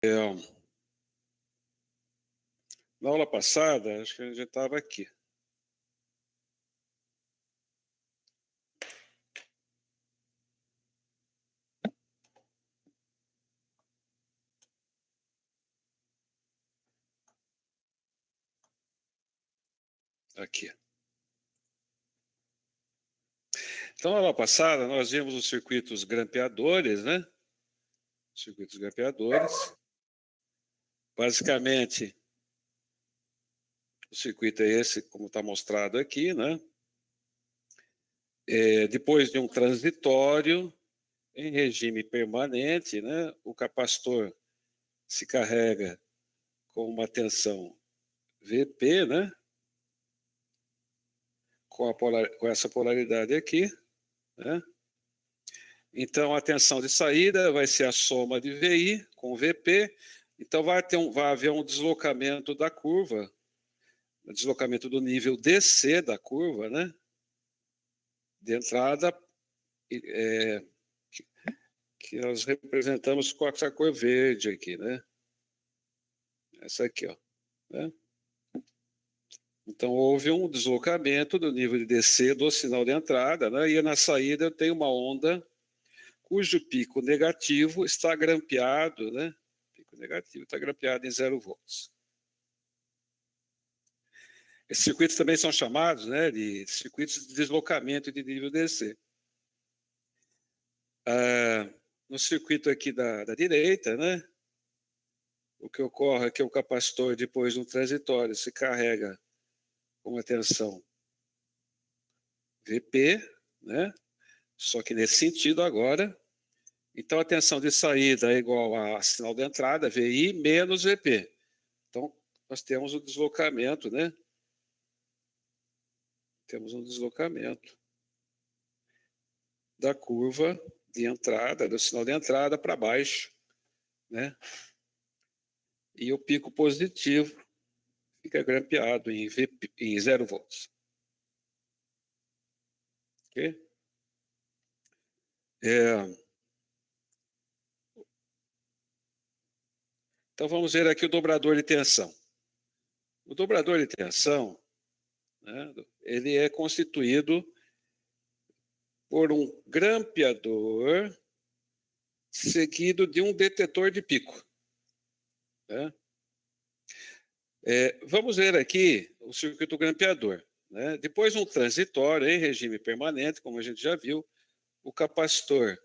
Na aula passada, acho que a gente já estava aqui. Aqui. Então, na aula passada, nós vimos os circuitos grampeadores, né? Circuitos grampeadores. Basicamente, o circuito é esse, como está mostrado aqui, né? Depois de um transitório, em regime permanente, né? O capacitor se carrega com uma tensão Vp, né? Com essa polaridade aqui, né? Então, a tensão de saída vai ser a soma de VI com Vp. Então, vai haver um deslocamento da curva, um deslocamento do nível DC da curva, né? De entrada, que nós representamos com essa cor verde aqui, né? Essa aqui, ó. Né? Então, houve um deslocamento do nível de DC do sinal de entrada, né? E na saída eu tenho uma onda cujo pico negativo está grampeado, né? Pico negativo está grampeado em 0 volts. Esses circuitos também são chamados, né, de circuitos de deslocamento de nível DC. No circuito aqui da direita, né, o que ocorre é que o capacitor, depois de um transitório, se carrega com uma tensão Vp, né, só que nesse sentido agora. Então, a tensão de saída é igual a sinal de entrada, VI, menos Vp. Então, nós temos o deslocamento, né? Temos um deslocamento da curva de entrada, do sinal de entrada para baixo, né? E o pico positivo fica grampeado em 0 volts. Ok? Então, vamos ver aqui o dobrador de tensão. O dobrador de tensão, né, ele é constituído por um grampeador seguido de um detetor de pico. Né? Vamos ver aqui o circuito grampeador. Né? Depois de um transitório em regime permanente, como a gente já viu, o capacitor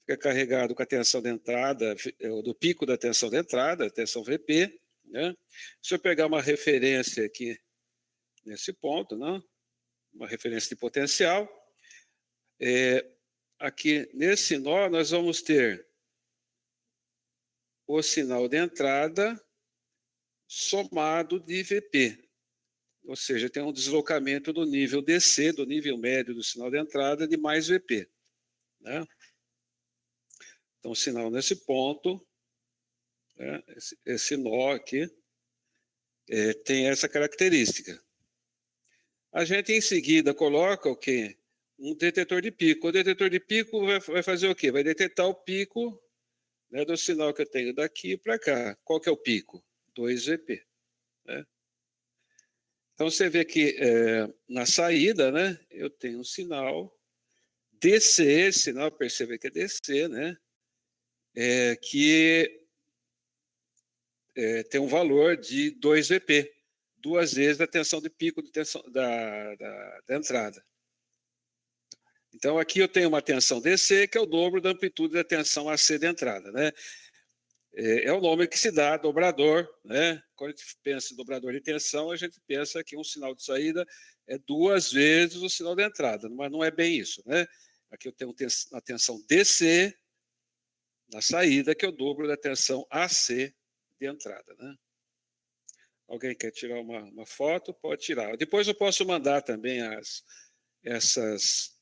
fica carregado com a tensão de entrada, do pico da tensão de entrada, a tensão Vp. Né? Se eu pegar uma referência aqui nesse ponto, né? Uma referência de potencial, aqui nesse nó nós vamos ter o sinal de entrada somado de Vp. Ou seja, tem um deslocamento do nível DC, do nível médio do sinal de entrada, de mais Vp. Né? Então, o sinal nesse ponto, né, esse nó aqui, tem essa característica. A gente, em seguida, coloca o quê? Um detetor de pico. O detetor de pico vai fazer o quê? Vai detectar o pico, né, do sinal que eu tenho daqui para cá. Qual que é o pico? 2Vp. Né? Então, você vê que na saída, né, eu tenho um sinal DC, sinal, perceba que é DC, né, que tem um valor de 2Vp, 2 vezes a tensão de pico de tensão da entrada. Então, aqui eu tenho uma tensão DC, que é o dobro da amplitude da tensão AC de entrada. Né? É o nome que se dá dobrador. Né? Quando a gente pensa em dobrador de tensão, a gente pensa que um sinal de saída é 2 vezes o sinal de entrada, mas não é bem isso. Né? Aqui eu tenho uma tensão DC na saída, que é o dobro da tensão AC de entrada. Né? Alguém quer tirar uma foto? Pode tirar. Depois eu posso mandar também essas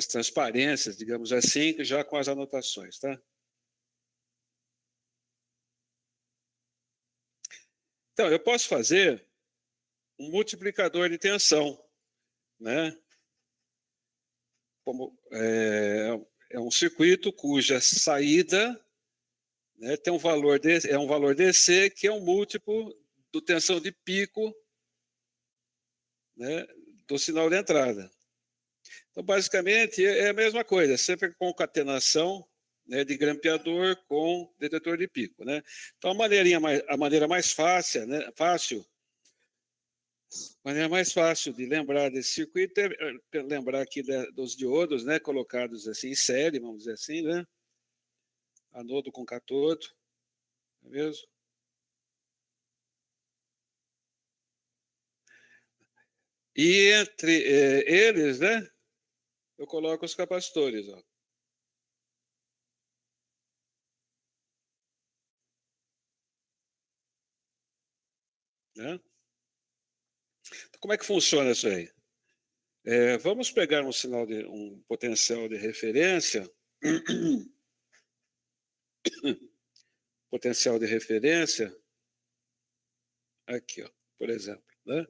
transparências, digamos assim, já com as anotações, tá? Então, eu posso fazer um multiplicador de tensão, né? Como é um circuito cuja saída né, tem um valor é um valor DC que é um múltiplo do tensão de pico, né, do sinal de entrada. Então, basicamente, é a mesma coisa, sempre concatenação, né, de grampeador com detetor de pico, né? Então, a maneira mais fácil, né, maneira mais fácil de lembrar desse circuito é lembrar aqui dos diodos, né, colocados assim em série, vamos dizer assim, né? Anodo com catodo, não é mesmo? E entre eles, né, eu coloco os capacitores, ó. Né? Como é que funciona isso aí? Vamos pegar um potencial de referência, potencial de referência, aqui, ó, por exemplo, né?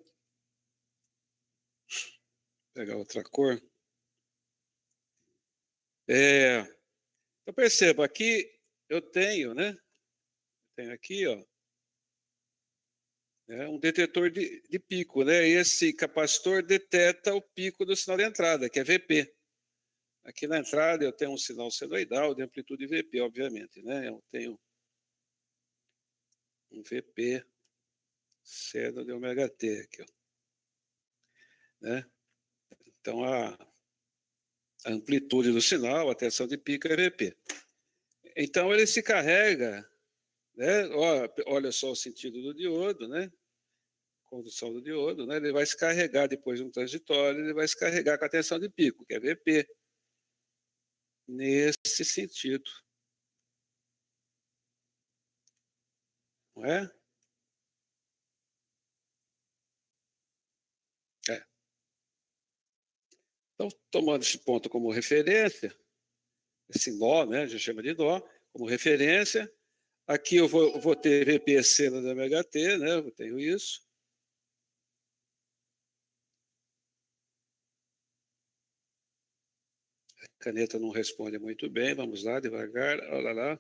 Pegar outra cor. Eu percebo aqui, eu tenho, né? Tenho aqui, ó, um detetor de pico, né? Esse capacitor deteta o pico do sinal de entrada, que é VP. Aqui na entrada eu tenho um sinal senoidal de amplitude VP, obviamente, né? Eu tenho um VP seno de ômega T aqui, ó, né? Então a amplitude do sinal, a tensão de pico é VP. Então ele se carrega, né? Olha só o sentido do diodo, né? Condução do diodo, né? Ele vai se carregar depois de um transitório, ele vai se carregar com a tensão de pico, que é VP, nesse sentido, não é? É. Então, tomando esse ponto como referência, esse nó, né? A gente chama de nó, como referência. Aqui eu vou ter VP seno da MHT, né? Eu tenho isso. A caneta não responde muito bem, vamos lá, devagar, olha lá.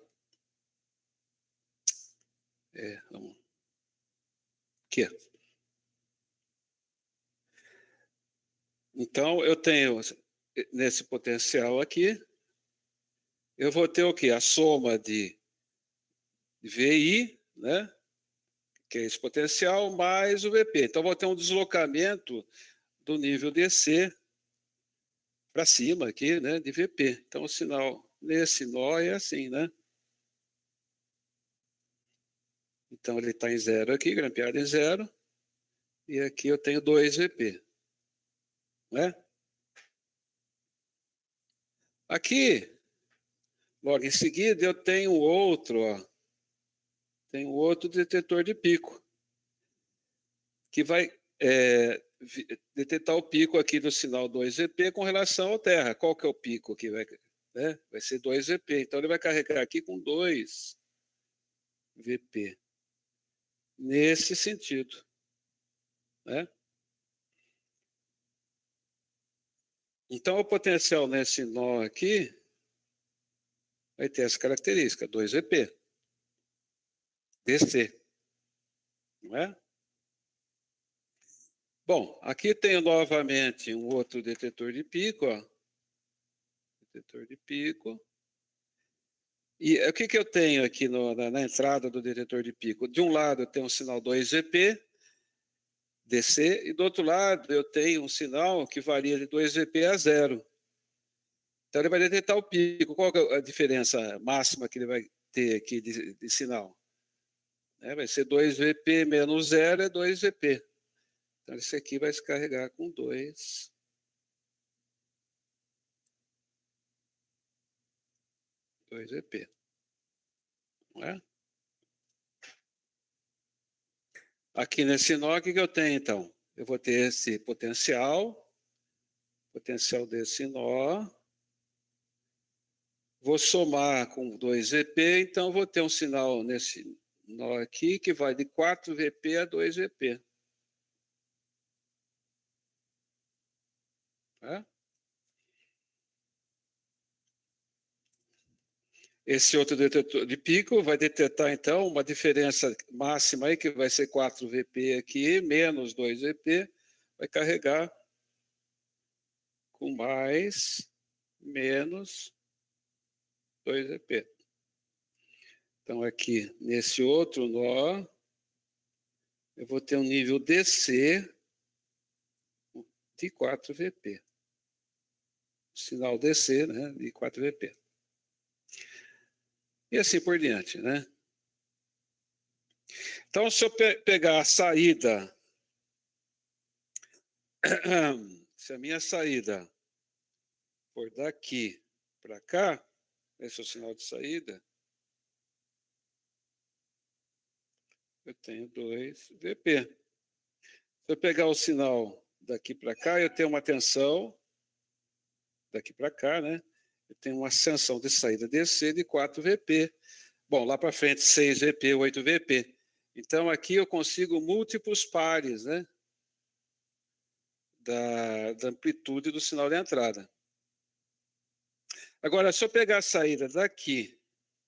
Vamos. Aqui. Então, eu tenho, nesse potencial aqui, eu vou ter o quê? A soma de VI, né? Que é esse potencial, mais o VP. Então, vou ter um deslocamento do nível DC para cima aqui, né? De VP. Então, o sinal nesse nó é assim, né? Então, ele está em zero aqui, grampeado em zero. E aqui eu tenho 2 VP. Né? Aqui, logo em seguida, eu tenho outro, ó. Tenho outro detetor de pico, que vai detectar o pico aqui do sinal 2VP com relação ao Terra. Qual que é o pico que vai, né? Vai ser 2VP. Então, ele vai carregar aqui com 2VP. Nesse sentido. Né? Então, o potencial nesse nó aqui vai ter essa característica, 2VP. DC. Não é? Bom, aqui tenho novamente um outro detetor de pico, ó. Detetor de pico. E o que eu tenho aqui na entrada do detetor de pico? De um lado eu tenho um sinal 2VP, DC, e do outro lado eu tenho um sinal que varia de 2VP a 0. Então ele vai detectar o pico. Qual que é a diferença máxima que ele vai ter aqui de sinal? Vai ser 2VP menos 0 é 2VP. Então esse aqui vai se carregar com 2VP. Não é? Aqui nesse nó, o que eu tenho então? Eu vou ter esse potencial desse nó, vou somar com 2VP, então vou ter um sinal nesse nó aqui que vai de 4VP a 2VP. Tá? Esse outro detetor de pico vai detectar, então, uma diferença máxima aí, que vai ser 4 VP aqui, menos 2 VP, vai carregar com mais, menos 2 VP. Então, aqui, nesse outro nó, eu vou ter um nível DC de 4 VP. Sinal DC, né, de 4 VP. E assim por diante, né? Então, se eu pegar a saída, se a minha saída for daqui para cá, esse é o sinal de saída, eu tenho 2 VP. Se eu pegar o sinal daqui para cá, eu tenho uma tensão, daqui para cá, né? Eu tenho uma ascensão de saída DC de 4 VP. Bom, lá para frente, 6 VP, 8 VP. Então, aqui eu consigo múltiplos pares, né? Da amplitude do sinal de entrada. Agora, se eu pegar a saída daqui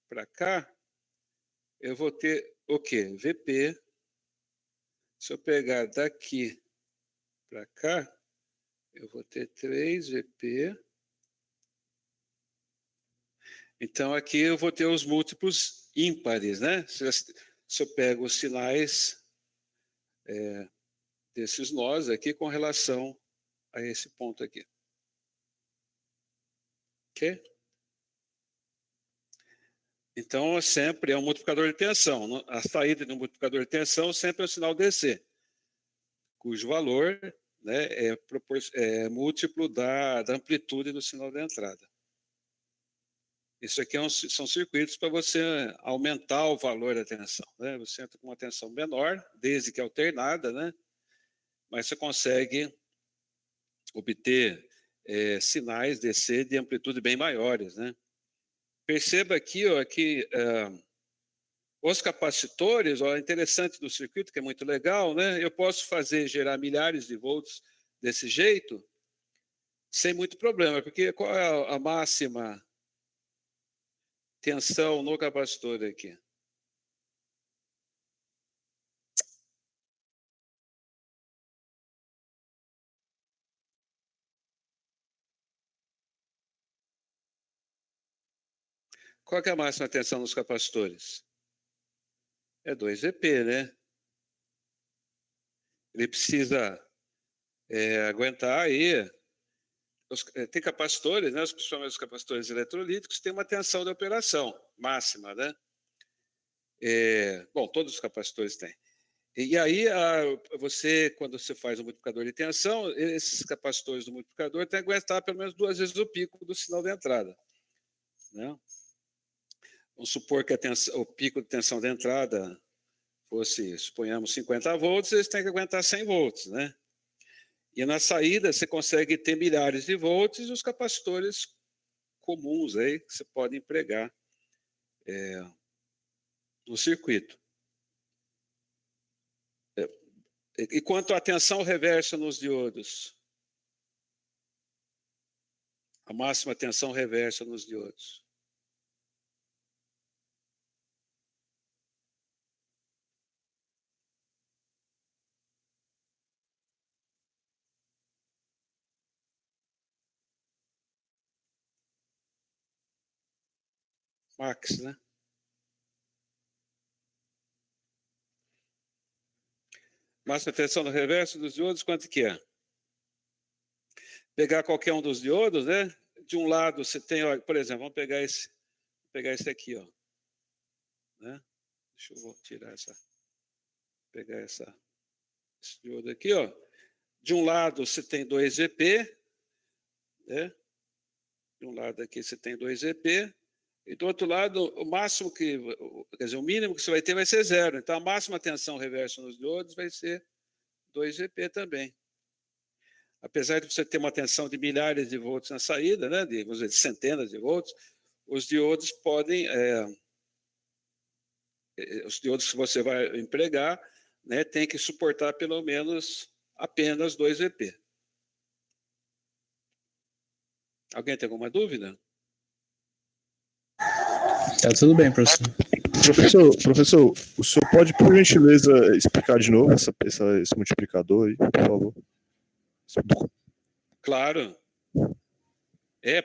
para cá, eu vou ter o quê? VP. Se eu pegar daqui para cá, eu vou ter 3 VP. Então, aqui eu vou ter os múltiplos ímpares, né? Se eu pego os sinais desses nós aqui com relação a esse ponto aqui. Ok? Então, sempre é um multiplicador de tensão. A saída de um multiplicador de tensão sempre é o sinal DC, cujo valor, né, é múltiplo da amplitude do sinal de entrada. Isso aqui são circuitos para você aumentar o valor da tensão, né? Você entra com uma tensão menor, desde que alternada, né? Mas você consegue obter sinais DC de amplitude bem maiores, né? Perceba aqui, ó, que os capacitores, ó, interessante do circuito, que é muito legal, né? Eu posso gerar milhares de volts desse jeito, sem muito problema, porque qual é a máxima tensão no capacitor aqui? Qual que é a máxima tensão nos capacitores? É 2 VP, né? Ele precisa aguentar aí. Tem capacitores, né? Principalmente os capacitores eletrolíticos, tem uma tensão de operação máxima, né? Bom, todos os capacitores têm. E aí, você, quando você faz um multiplicador de tensão, esses capacitores do multiplicador têm que aguentar pelo menos 2 vezes o pico do sinal de entrada, né? Vamos supor que o pico de tensão de entrada fosse, suponhamos, 50 volts, eles têm que aguentar 100 volts, né? E na saída você consegue ter milhares de volts e os capacitores comuns aí que você pode empregar no circuito. E quanto à tensão reversa nos diodos? A máxima tensão reversa nos diodos. Max, né? Máxima tensão no reverso dos diodos, quanto que é? Pegar qualquer um dos diodos, né? De um lado você tem, ó, por exemplo, vamos pegar esse aqui, ó. Né? Deixa eu tirar pegar esse diodo aqui, ó. De um lado você tem 2 VP, né? De um lado aqui você tem 2 VP, e do outro lado, o máximo quer dizer, o mínimo que você vai ter vai ser 0. Então, a máxima tensão reversa nos diodos vai ser 2 VP também. Apesar de você ter uma tensão de milhares de volts na saída, né, vamos dizer, de centenas de volts, os diodos podem, os diodos que você vai empregar, né, tem que suportar pelo menos apenas 2 VP. Alguém tem alguma dúvida? Tá tudo bem, professor. Professor, o senhor pode, por gentileza, explicar de novo esse multiplicador aí, por favor? Claro.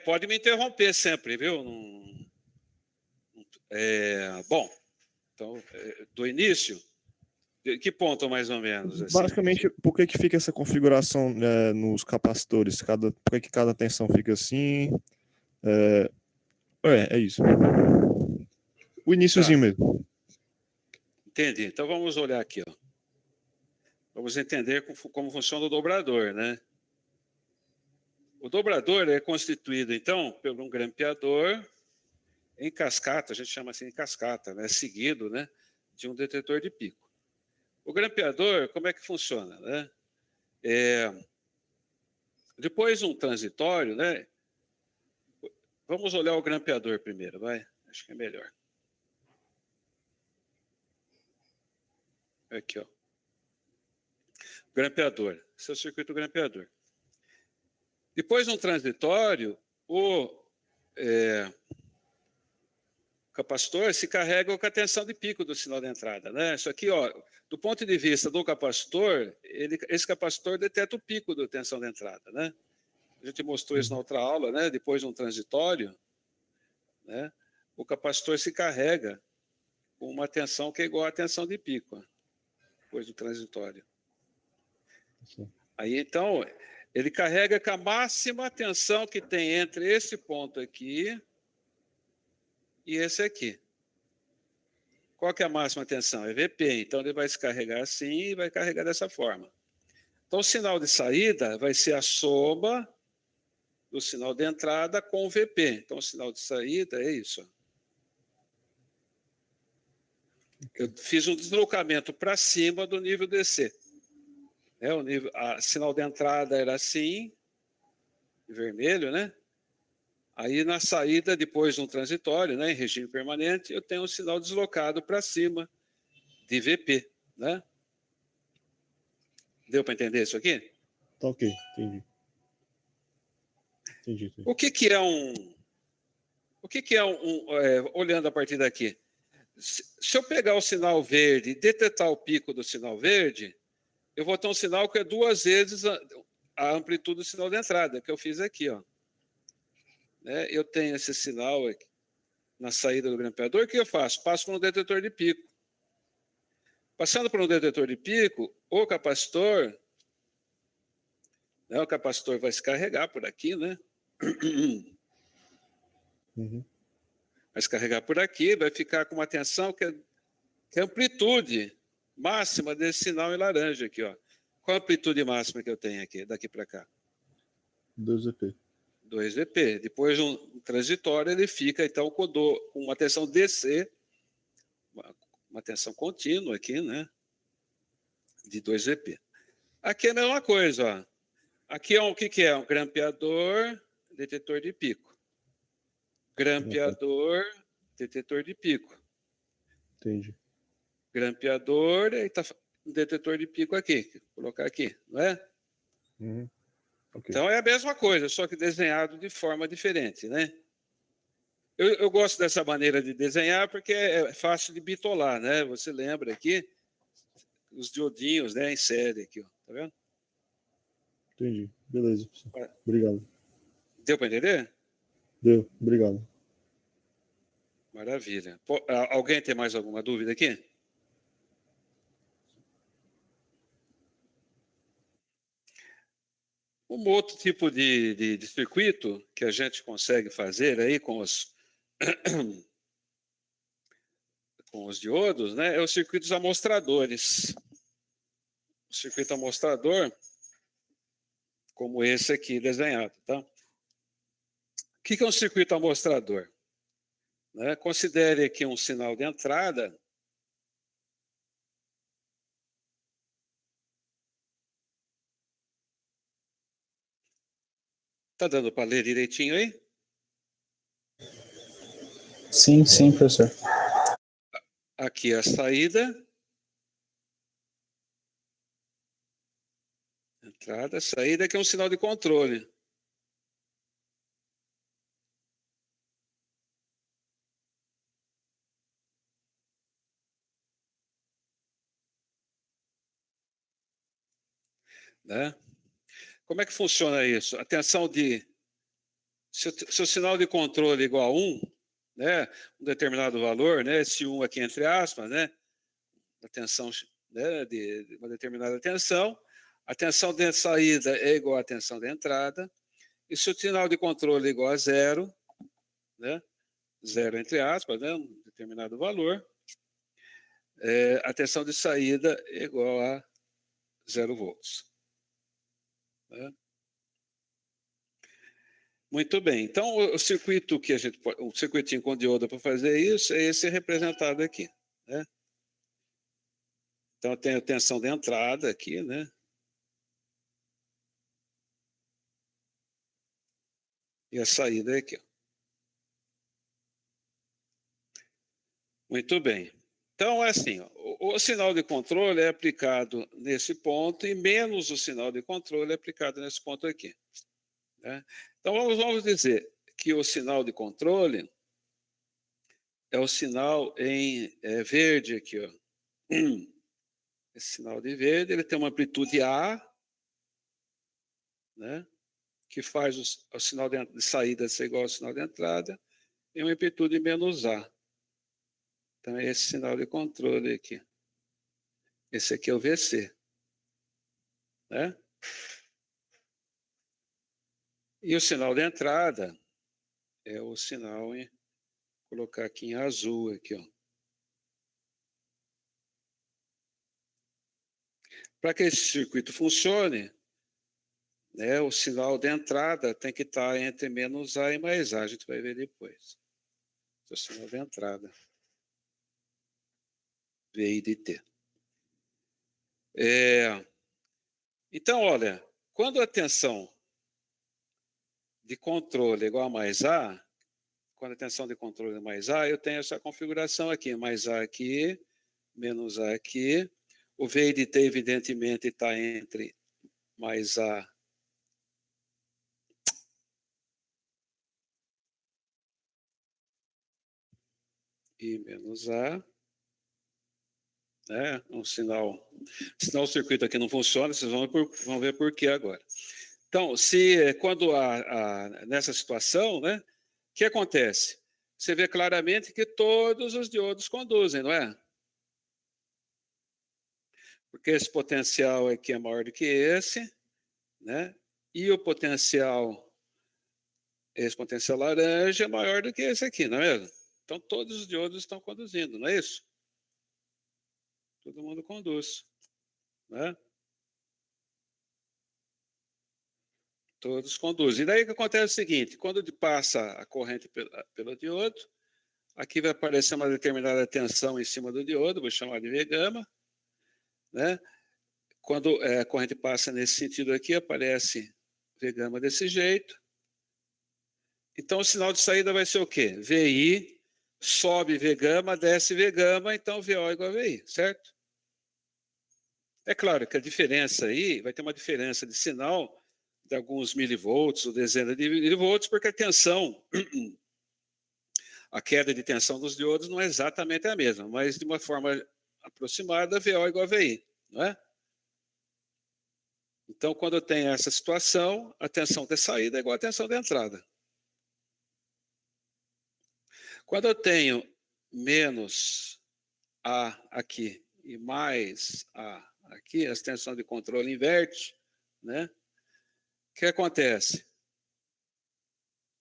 Pode me interromper sempre, viu? Bom, então, do início, que ponto mais ou menos? Assim? Basicamente, por que fica essa configuração nos capacitores? Por que cada tensão fica assim? É isso. O iniciozinho mesmo. Entendi. Então vamos olhar aqui, ó. Vamos entender como funciona o dobrador, né? O dobrador é constituído, então, por um grampeador em cascata, a gente chama assim de cascata, né? Seguido, né, de um detetor de pico. O grampeador, como é que funciona, né? Depois um transitório, né? Vamos olhar o grampeador primeiro, vai? Acho que é melhor. Aqui, ó. Grampeador. Esse é o circuito grampeador. Depois um transitório, o capacitor se carrega com a tensão de pico do sinal de entrada, né? Isso aqui, ó, do ponto de vista do capacitor, esse capacitor detecta o pico da tensão de entrada, né? A gente mostrou isso na outra aula, né? Depois de um transitório, né? O capacitor se carrega com uma tensão que é igual à tensão de pico, ó, depois do transitório. Aí, então, ele carrega com a máxima tensão que tem entre esse ponto aqui e esse aqui. Qual que é a máxima tensão? É VP. Então, ele vai se carregar assim e vai carregar dessa forma. Então, o sinal de saída vai ser a soma do sinal de entrada com o VP. Então, o sinal de saída é isso. Eu fiz um deslocamento para cima do nível DC. O sinal de entrada era assim, vermelho, né? Aí, na saída, depois de um transitório, né, em regime permanente, eu tenho um sinal deslocado para cima de VP, né? Deu para entender isso aqui? Tá ok, entendi. O que é olhando a partir daqui? Se eu pegar o sinal verde e detectar o pico do sinal verde, eu vou ter um sinal que é 2 vezes a amplitude do sinal de entrada, que eu fiz aqui, ó. Né? Eu tenho esse sinal aqui na saída do grampeador, o que eu faço? Passo por um detetor de pico. Passando por um detetor de pico, o capacitor vai se carregar por aqui, né? Vai se carregar por aqui, vai ficar com uma tensão que é a amplitude máxima desse sinal em laranja aqui, ó. Qual a amplitude máxima que eu tenho aqui, daqui para cá? 2 VP. 2 VP. Depois de um transitório, ele fica, então, com uma tensão DC, uma tensão contínua aqui, né? De 2 VP. Aqui é a mesma coisa, ó. Aqui é o que é? Um grampeador, detetor de pico. Grampeador, detetor de pico. Entendi. Grampeador, e tá um detetor de pico aqui. Vou colocar aqui, não é? Okay. Então é a mesma coisa, só que desenhado de forma diferente, né? Eu gosto dessa maneira de desenhar porque é fácil de bitolar, né? Você lembra aqui os diodinhos, né, em série aqui, ó, tá vendo? Entendi. Beleza. Obrigado. Deu para entender? Deu. Obrigado. Maravilha. Alguém tem mais alguma dúvida aqui? Um outro tipo de circuito que a gente consegue fazer aí com os diodos, né, é os circuitos amostradores. O circuito amostrador, como esse aqui desenhado, tá? O que é um circuito amostrador? Né? Considere aqui um sinal de entrada. Está dando para ler direitinho aí? Sim, professor. Aqui a saída. Entrada, saída, que é um sinal de controle. né? Como é que funciona isso? A tensão de... Se o sinal de controle é igual a 1, né, um determinado valor, né, esse 1 aqui entre aspas, né, a tensão, né, de uma determinada tensão, a tensão de saída é igual à tensão de entrada, e se o sinal de controle é igual a 0, né, 0 entre aspas, né, um determinado valor, a tensão de saída é igual a 0 volts. Né? Muito bem. Então, o circuito que a gente pode, o circuitinho com diodo para fazer isso é esse representado aqui, né? Então, eu tenho a tensão de entrada aqui, né? E a saída é aqui. Muito bem. Então, é assim, ó, o sinal de controle é aplicado nesse ponto e menos o sinal de controle é aplicado nesse ponto aqui. Né? Então, vamos dizer que o sinal de controle é o sinal em verde aqui, ó. Esse sinal de verde, ele tem uma amplitude A, né, que faz o sinal de saída ser igual ao sinal de entrada, e uma amplitude menos A. Então, é esse sinal de controle aqui. Esse aqui é o VC. Né? E o sinal de entrada é o sinal, vou colocar aqui em azul, aqui, ó. Para que esse circuito funcione, né, o sinal de entrada tem que estar entre menos A e mais A, a gente vai ver depois. Esse é o sinal de entrada. VI de T. Então, olha, quando a tensão de controle é igual a mais A, quando a tensão de controle é mais A, eu tenho essa configuração aqui, mais A aqui, menos A aqui. O VI de T, evidentemente, está entre mais A e menos A. Né? Um sinal. Senão o circuito aqui não funciona, vocês vão ver por quê agora. Então, quando nessa situação, né, o que acontece? Você vê claramente que todos os diodos conduzem, não é? Porque esse potencial aqui é maior do que esse, né? E o potencial, esse potencial laranja é maior do que esse aqui, não é mesmo? Então, todos os diodos estão conduzindo, não é isso? Todo mundo conduz, né? Todos conduzem. E daí o que acontece é o seguinte, quando passa a corrente pelo diodo, aqui vai aparecer uma determinada tensão em cima do diodo, vou chamar de V gama, né? Quando a corrente passa nesse sentido aqui, aparece V gama desse jeito. Então, o sinal de saída vai ser o quê? VI, sobe V gama, desce V gama, então VO é igual a VI, certo? É claro que a diferença aí, vai ter uma diferença de sinal de alguns milivolts ou dezenas de milivolts, porque a tensão, a queda de tensão dos diodos não é exatamente a mesma, mas de uma forma aproximada, VO é igual a VI, não é? Então, quando eu tenho essa situação, a tensão de saída é igual à tensão de entrada. Quando eu tenho menos A aqui e mais A aqui, a tensão de controle inverte, né? O que acontece?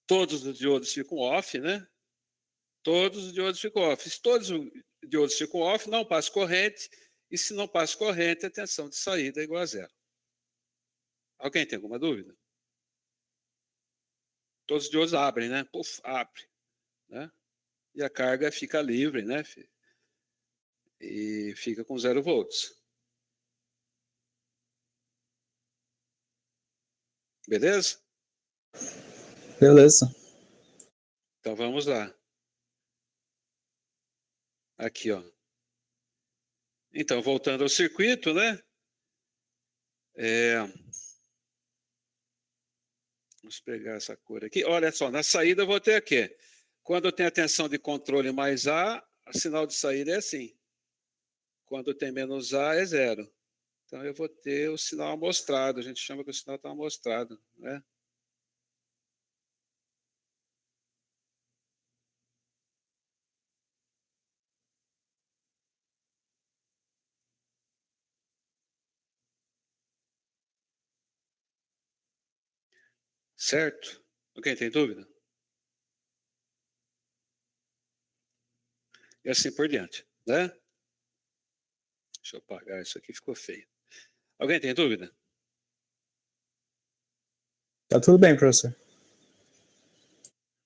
Todos os diodos ficam off, né? Todos os diodos ficam off. Se todos os diodos ficam off, não passa corrente, e se não passa corrente, a tensão de saída é igual a zero. Alguém tem alguma dúvida? Todos os diodos abrem, né? Puf, abre, né? E a carga fica livre, né? E fica com 0 volts. Beleza? Beleza. Então vamos lá. Aqui, ó. Então, voltando ao circuito, né? Vamos pegar essa cor aqui. Olha só, na saída eu vou ter aqui. Quando eu tenho a tensão de controle mais A, o sinal de saída é assim. Quando tem menos A, é 0. Então, eu vou ter o sinal amostrado, a gente chama que o sinal está amostrado, né? Certo? Alguém tem dúvida? E assim por diante, né? Deixa eu apagar isso aqui, ficou feio. Alguém tem dúvida? Tá tudo bem, professor.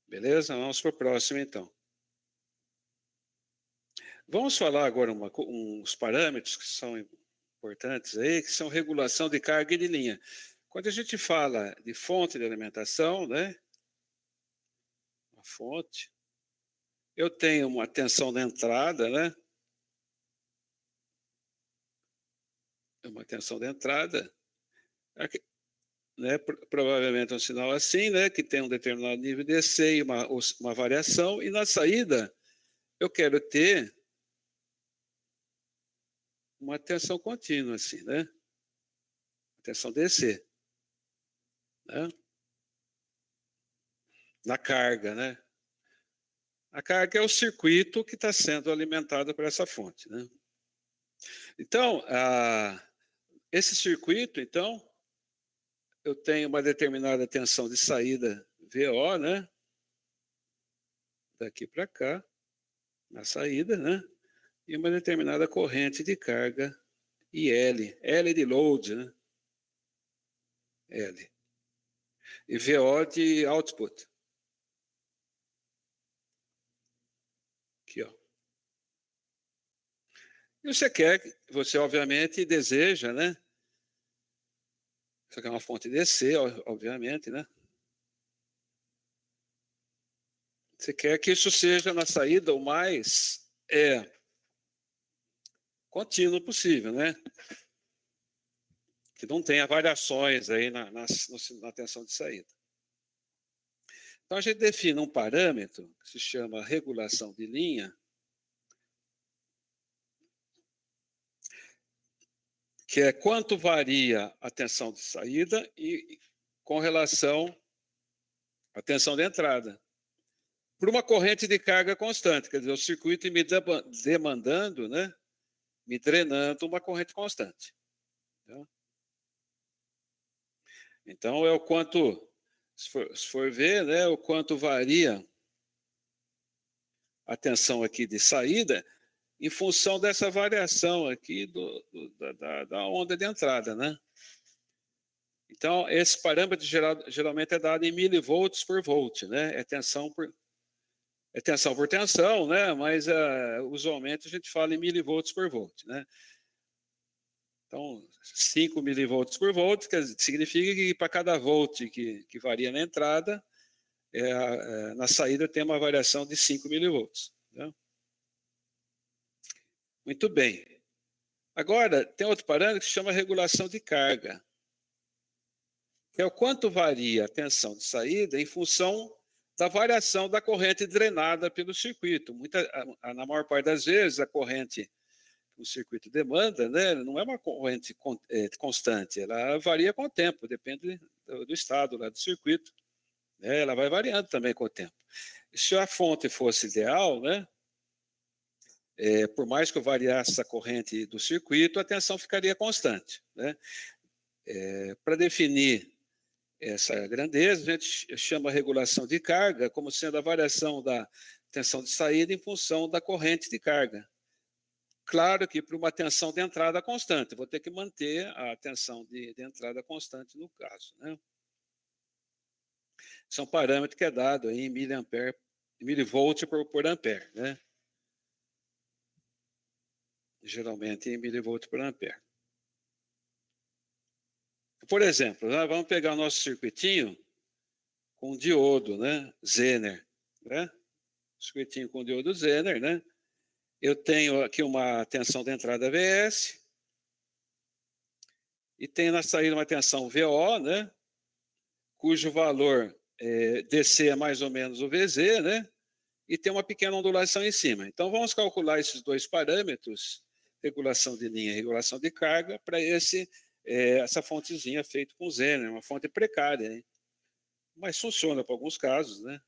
Beleza? Vamos para o próximo, então. Vamos falar agora uns parâmetros que são importantes aí, que são regulação de carga e de linha. Quando a gente fala de fonte de alimentação, né? Uma fonte. Eu tenho uma tensão na entrada, né? Uma tensão de entrada. Aqui, né, provavelmente um sinal assim, né? Que tem um determinado nível de DC e uma variação. E na saída, eu quero ter uma tensão contínua, assim, né? Tensão DC. Né? Na carga, né? A carga é o circuito que está sendo alimentado por essa fonte, né? Então, esse circuito, então, eu tenho uma determinada tensão de saída VO, né? Daqui para cá, na saída, né? E uma determinada corrente de carga IL, L de load, né? L. E VO de output. Aqui, ó. E você obviamente deseja, né? Isso aqui é uma fonte DC, obviamente, né? Você quer que isso seja na saída o mais contínuo possível, né? Que não tenha variações aí na tensão de saída. Então, a gente define um parâmetro que se chama regulação de linha, que é quanto varia a tensão de saída e com relação à tensão de entrada. Por uma corrente de carga constante, quer dizer, o circuito me demandando, né, me drenando uma corrente constante. Tá? Então, é o quanto, se for ver, né, o quanto varia a tensão aqui de saída em função dessa variação aqui da onda de entrada, né? Então, esse parâmetro geralmente é dado em milivolts por volt, né? É tensão por tensão, né? Mas usualmente a gente fala em milivolts por volt, né? Então, 5 milivolts por volt significa que para cada volt que varia na entrada, na saída tem uma variação de 5 milivolts. Né? Muito bem. Agora, tem outro parâmetro que se chama regulação de carga. Que é o quanto varia a tensão de saída em função da variação da corrente drenada pelo circuito. Na maior parte das vezes, a corrente que o circuito demanda, né, não é uma corrente constante, ela varia com o tempo, depende do estado lá do circuito. Né, ela vai variando também com o tempo. Se a fonte fosse ideal, né, por mais que eu variasse a corrente do circuito, a tensão ficaria constante. Né? Para definir essa grandeza, a gente chama a regulação de carga como sendo a variação da tensão de saída em função da corrente de carga. Claro que para uma tensão de entrada constante, vou ter que manter a tensão de entrada constante no caso. Né? Isso é um parâmetro que é dado aí em milivolt por ampere. Né? Geralmente em milivolt por ampere. Por exemplo, nós vamos pegar o nosso circuitinho com diodo, né? Zener. Né? Circuitinho com diodo Zener, né? Eu tenho aqui uma tensão de entrada VS e tenho na saída uma tensão VO, né? Cujo valor DC é mais ou menos o VZ, né? E tem uma pequena ondulação em cima. Então, vamos calcular esses dois parâmetros regulação de linha e regulação de carga para essa fontezinha feita com Zener, uma fonte precária, hein? Mas funciona para alguns casos, né?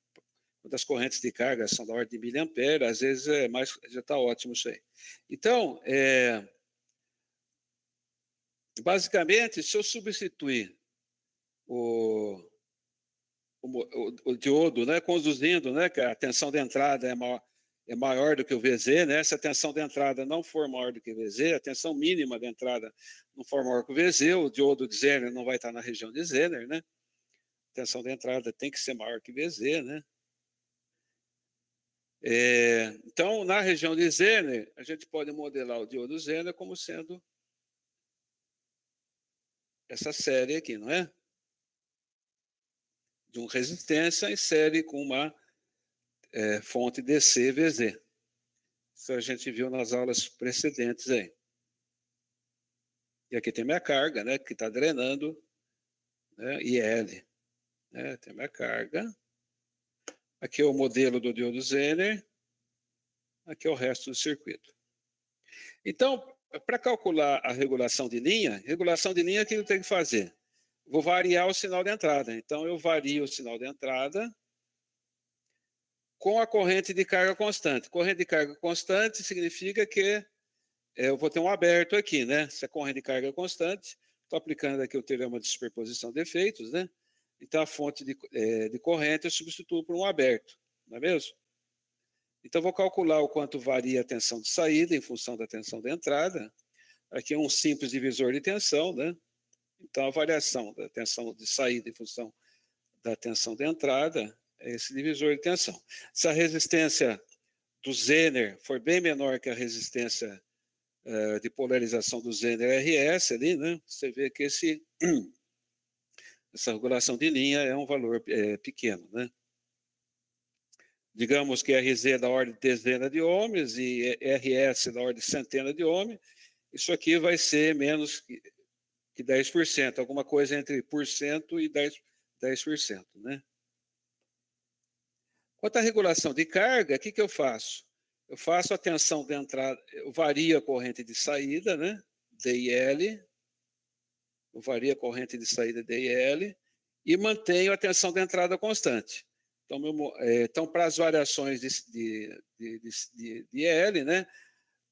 Quando as correntes de carga são da ordem de miliampere, às vezes já está ótimo isso aí. Então, basicamente, se eu substituir o diodo, né, conduzindo, né, que a tensão de entrada é maior do que o VZ, né? Se a tensão de entrada não for maior do que o VZ, a tensão mínima de entrada não for maior que o VZ, o diodo de Zener não vai estar na região de Zener, né? A tensão de entrada tem que ser maior que VZ, né? Então, na região de Zener, a gente pode modelar o diodo Zener como sendo essa série aqui, não é? De uma resistência em série com uma fonte DC-VZ. Isso a gente viu nas aulas precedentes aí. E aqui tem minha carga, né, que está drenando, né, IL. Né, tem minha carga. Aqui é o modelo do diodo Zener. Aqui é o resto do circuito. Então, para calcular a regulação de linha, o que eu tenho que fazer? Vou variar o sinal de entrada. Então, eu vario o sinal de entrada com a corrente de carga constante. Corrente de carga constante significa que eu vou ter um aberto aqui, né? Se a corrente de carga é constante, estou aplicando aqui o teorema de superposição de efeitos, né? Então, a fonte de corrente eu substituo por um aberto, não é mesmo? Então, vou calcular o quanto varia a tensão de saída em função da tensão de entrada. Aqui é um simples divisor de tensão, né? Então, a variação da tensão de saída em função da tensão de entrada é esse divisor de tensão. Se a resistência do Zener for bem menor que a resistência de polarização do Zener RS ali, né? Você vê que essa regulação de linha é um valor pequeno, né? Digamos que RZ é da ordem de dezena de ohms e RS da ordem de centena de ohms. Isso aqui vai ser menos que 10%, alguma coisa entre 1% e 10%, né? Quanto à regulação de carga, o que eu faço? Eu faço a tensão de entrada, eu vario a corrente de saída, né? DIL, eu vario a corrente de saída DIL e mantenho a tensão de entrada constante. Então, para as variações de IL, né?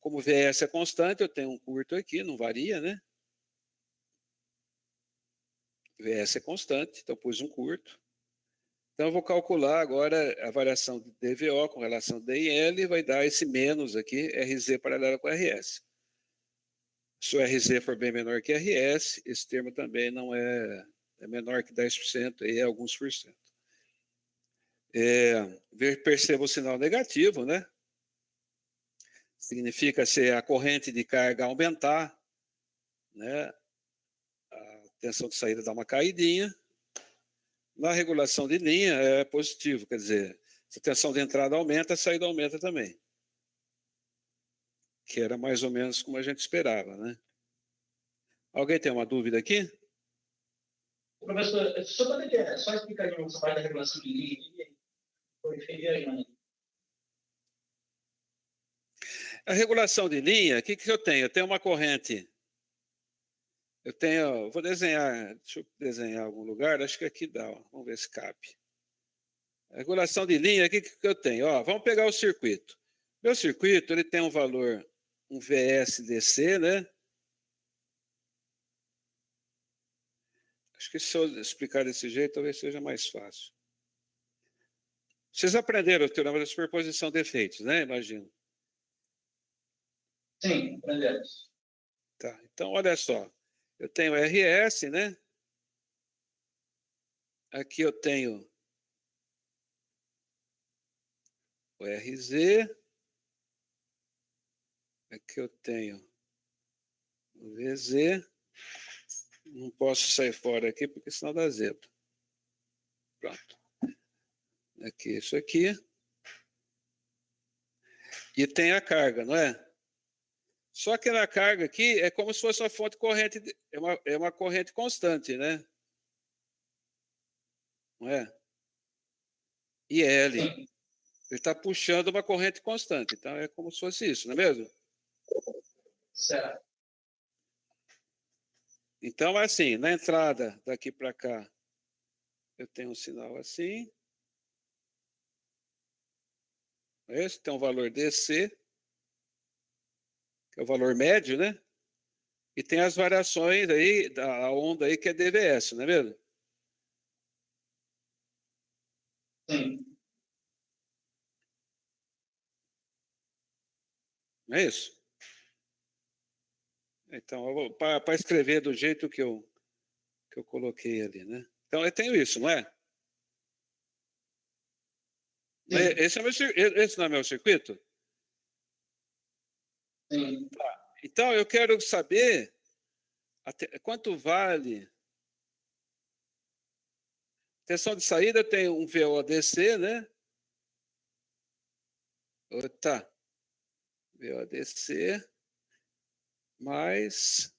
Como VS é constante, eu tenho um curto aqui, não varia, né? VS é constante, então pus um curto. Então, eu vou calcular agora a variação de DVO com relação a DIL e vai dar esse menos aqui, RZ paralelo com RS. Se o RZ for bem menor que RS, esse termo também não é menor que 10%, e é alguns por cento. Perceba o sinal negativo, né? Significa se a corrente de carga aumentar, né? A tensão de saída dá uma caidinha. Na regulação de linha é positivo, quer dizer, se a tensão de entrada aumenta, a saída aumenta também. Que era mais ou menos como a gente esperava, né? Alguém tem uma dúvida aqui? Professor, só poderia só explicar de novo essa parte da regulação de linha? Foi viajando. A regulação de linha, o que eu tenho? Eu tenho uma corrente. Vou desenhar, deixa eu desenhar em algum lugar, acho que aqui dá, ó, vamos ver se cabe. A regulação de linha, o que eu tenho? Ó, vamos pegar o circuito. Meu circuito, ele tem um valor, um VSDC, né? Acho que se eu explicar desse jeito, talvez seja mais fácil. Vocês aprenderam o teorema da superposição de efeitos, né? Imagino. Sim, aprendemos. Tá, então olha só. Eu tenho RS, né? Aqui eu tenho o RZ. Aqui eu tenho o VZ. Não posso sair fora aqui, porque senão dá zebra. Pronto. Aqui, isso aqui. E tem a carga, não é? Só que na carga aqui é como se fosse uma fonte corrente, é uma corrente constante, né? Não é? IL. Ele está puxando uma corrente constante. Então é como se fosse isso, não é mesmo? Certo. Então, assim, na entrada daqui para cá, eu tenho um sinal assim. Esse tem um valor DC, que é o valor médio, né? E tem as variações aí, da onda aí, que é DVS, não é mesmo? Sim. Não é isso? Então, para escrever do jeito que eu coloquei ali, né? Então, eu tenho isso, não é? Sim. Esse não é meu circuito? Sim. Então, eu quero saber quanto vale. Tensão de saída tem um VODC, né? Tá. VODC mais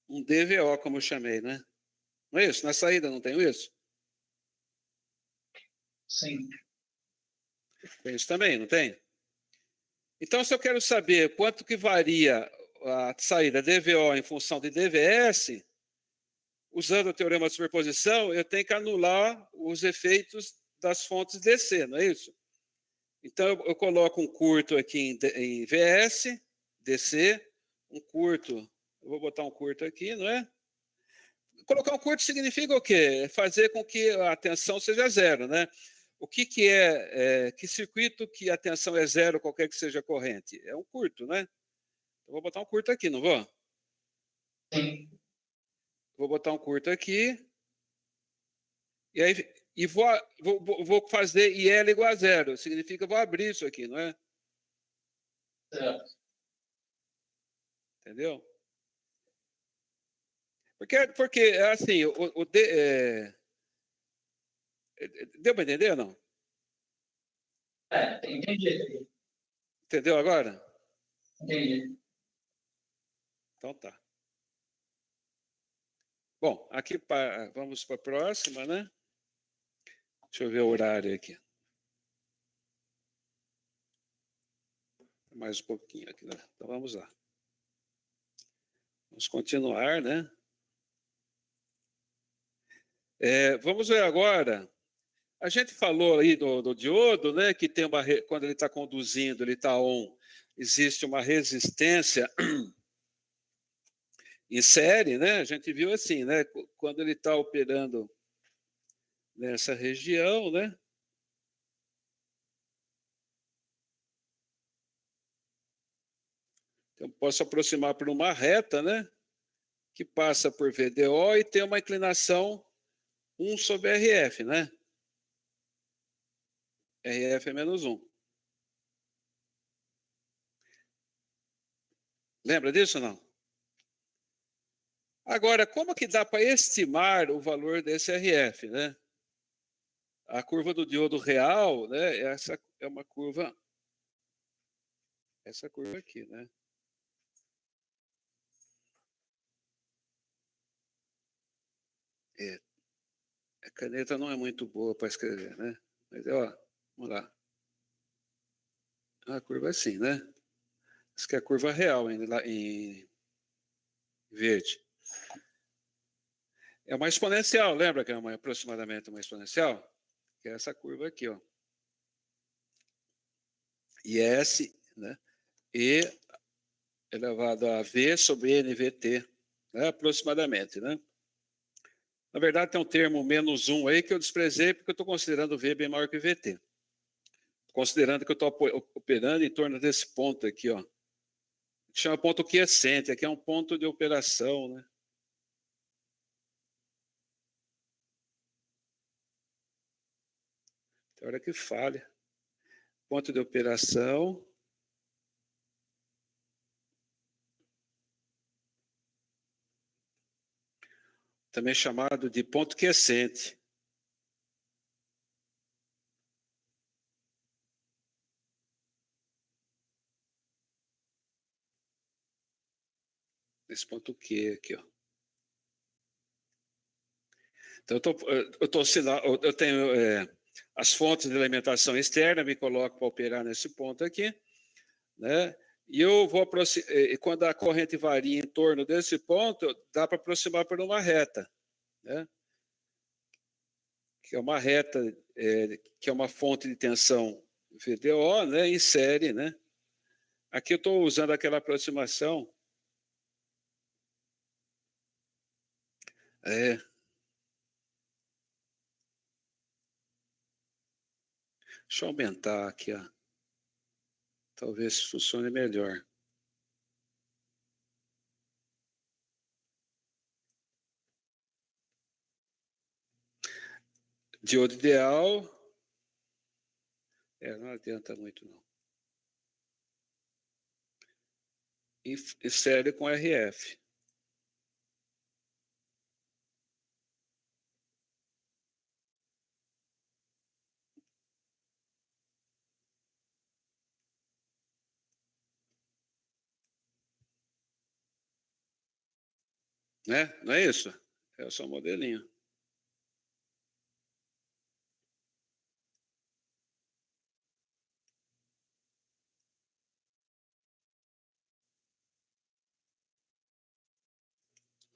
um DVO, como eu chamei, né? Não é isso? Na saída não tem isso? Sim. Tem isso também, não tem? Então, se eu quero saber quanto que varia a saída DVO em função de DVS, usando o teorema de superposição, eu tenho que anular os efeitos das fontes DC, não é isso? Então, eu coloco um curto aqui em VS, DC, um curto, eu vou botar um curto aqui, não é? Colocar um curto significa o quê? Fazer com que a tensão seja zero, né? O que que circuito que a tensão é zero, qualquer que seja a corrente? É um curto, né? Eu vou botar um curto aqui, não vou? Sim. Vou botar um curto aqui. E aí vou fazer IL igual a zero. Significa que eu vou abrir isso aqui, não é? Certo. Entendeu? Porque assim, deu para entender ou não? Entendi. Entendeu agora? Entendi. Então tá. Bom, aqui vamos para a próxima, né? Deixa eu ver o horário aqui. Mais um pouquinho aqui, né? Então vamos lá. Vamos continuar, né? Vamos ver agora. A gente falou aí do diodo, né? Que tem quando ele está conduzindo, ele está on, existe uma resistência em série, né? A gente viu assim, né? Quando ele está operando nessa região, né? Então, posso aproximar por uma reta, né? Que passa por VDO e tem uma inclinação 1 sobre RF, né? RF é menos 1. Lembra disso ou não? Agora, como que dá para estimar o valor desse RF, né? A curva do diodo real, né? Essa é uma curva, essa curva aqui, né? A caneta não é muito boa para escrever, né? Mas, ó, vamos lá. A curva é assim, né? Essa aqui é a curva real em verde. É uma exponencial, lembra que é aproximadamente uma exponencial? Que é essa curva aqui, ó. IS, né? E elevado a V sobre NVT, né? Aproximadamente, né? Na verdade, tem um termo menos 1 aí que eu desprezei porque eu estou considerando V bem maior que VT. Considerando que eu estou operando em torno desse ponto aqui, ó. Que chama ponto quiescente, aqui é um ponto de operação, né? Tem hora que falha. Ponto de operação. Também chamado de ponto quiescente. Esse ponto Q aqui, ó. Então, eu tenho as fontes de alimentação externa, me coloco para operar nesse ponto aqui, né? E eu vou quando a corrente varia em torno desse ponto, dá para aproximar por uma reta, né? Que é uma reta, que é uma fonte de tensão VDO, né, em série, né? Aqui eu estou usando aquela aproximação. Deixa eu aumentar aqui, ó. Talvez funcione melhor. Diodo ideal. Não adianta muito, não. E série com RF. Né? Não é isso? É só um modelinho.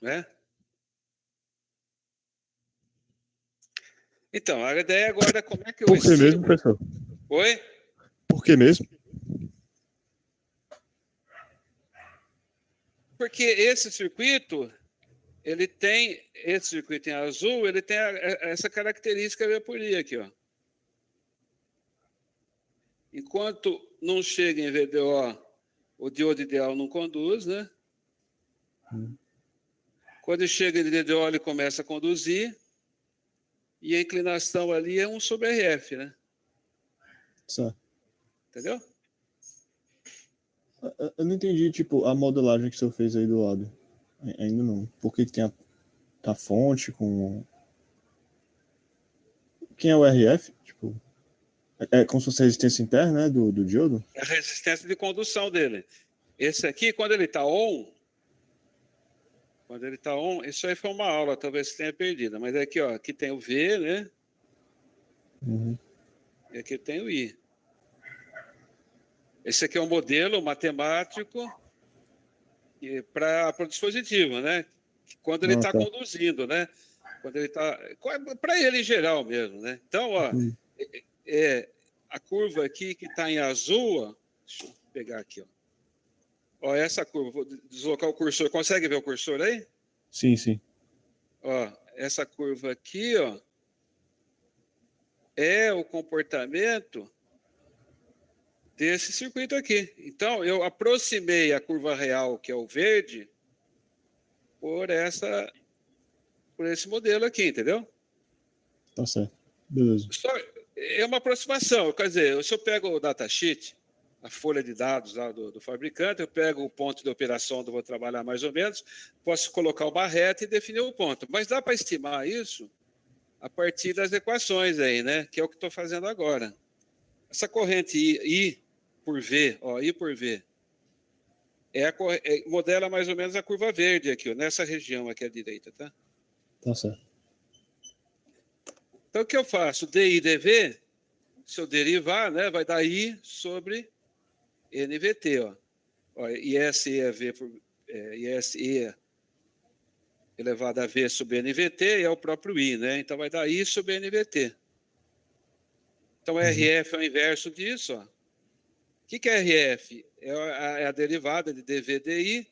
Né? Então, a ideia agora é como é que eu Por que estimo... mesmo, professor? Oi? Por que mesmo? Porque esse circuito em azul, ele tem essa característica de apolia aqui, ó. Enquanto não chega em VDO, o diodo ideal não conduz, né? Quando chega em VDO, ele começa a conduzir, e a inclinação ali é 1/RF, né? Certo. Entendeu? Eu não entendi, tipo, a modelagem que o senhor fez aí do lado. Ainda não. Por que tem a fonte com... Quem é o RF? Tipo, é como se fosse a resistência interna, né, do diodo? É a resistência de condução dele. Esse aqui, quando ele está on, isso aí foi uma aula, talvez você tenha perdido, mas aqui, ó, aqui tem o V, né? Uhum. E aqui tem o I. Esse aqui é um modelo matemático para o dispositivo, né? Quando ele está conduzindo, né? Quando ele está... Para ele em geral mesmo, né? Então, ó, a curva aqui que está em azul, ó, deixa eu pegar aqui, ó. Ó, essa curva, vou deslocar o cursor. Consegue ver o cursor aí? Sim, sim. Ó, essa curva aqui, ó, é o comportamento desse circuito aqui. Então, eu aproximei a curva real, que é o verde, por esse modelo aqui, entendeu? Tá certo. Beleza. É uma aproximação. Quer dizer, se eu pego o datasheet, a folha de dados lá do fabricante, eu pego o ponto de operação onde eu vou trabalhar mais ou menos, posso colocar uma reta e definir o ponto. Mas dá para estimar isso a partir das equações aí, né? Que é o que estou fazendo agora. Essa corrente I por V, ó, I por V, modela mais ou menos a curva verde aqui, ó, nessa região aqui à direita, tá? Tá certo. Então, o que eu faço? DI, DV, se eu derivar, né, vai dar I sobre NVT, ó. Ó, ISE por ISE elevado a V sobre NVT é o próprio I, né? Então, vai dar I sobre NVT. Então, RF é o inverso disso, ó. O que é RF? É a derivada de DVDI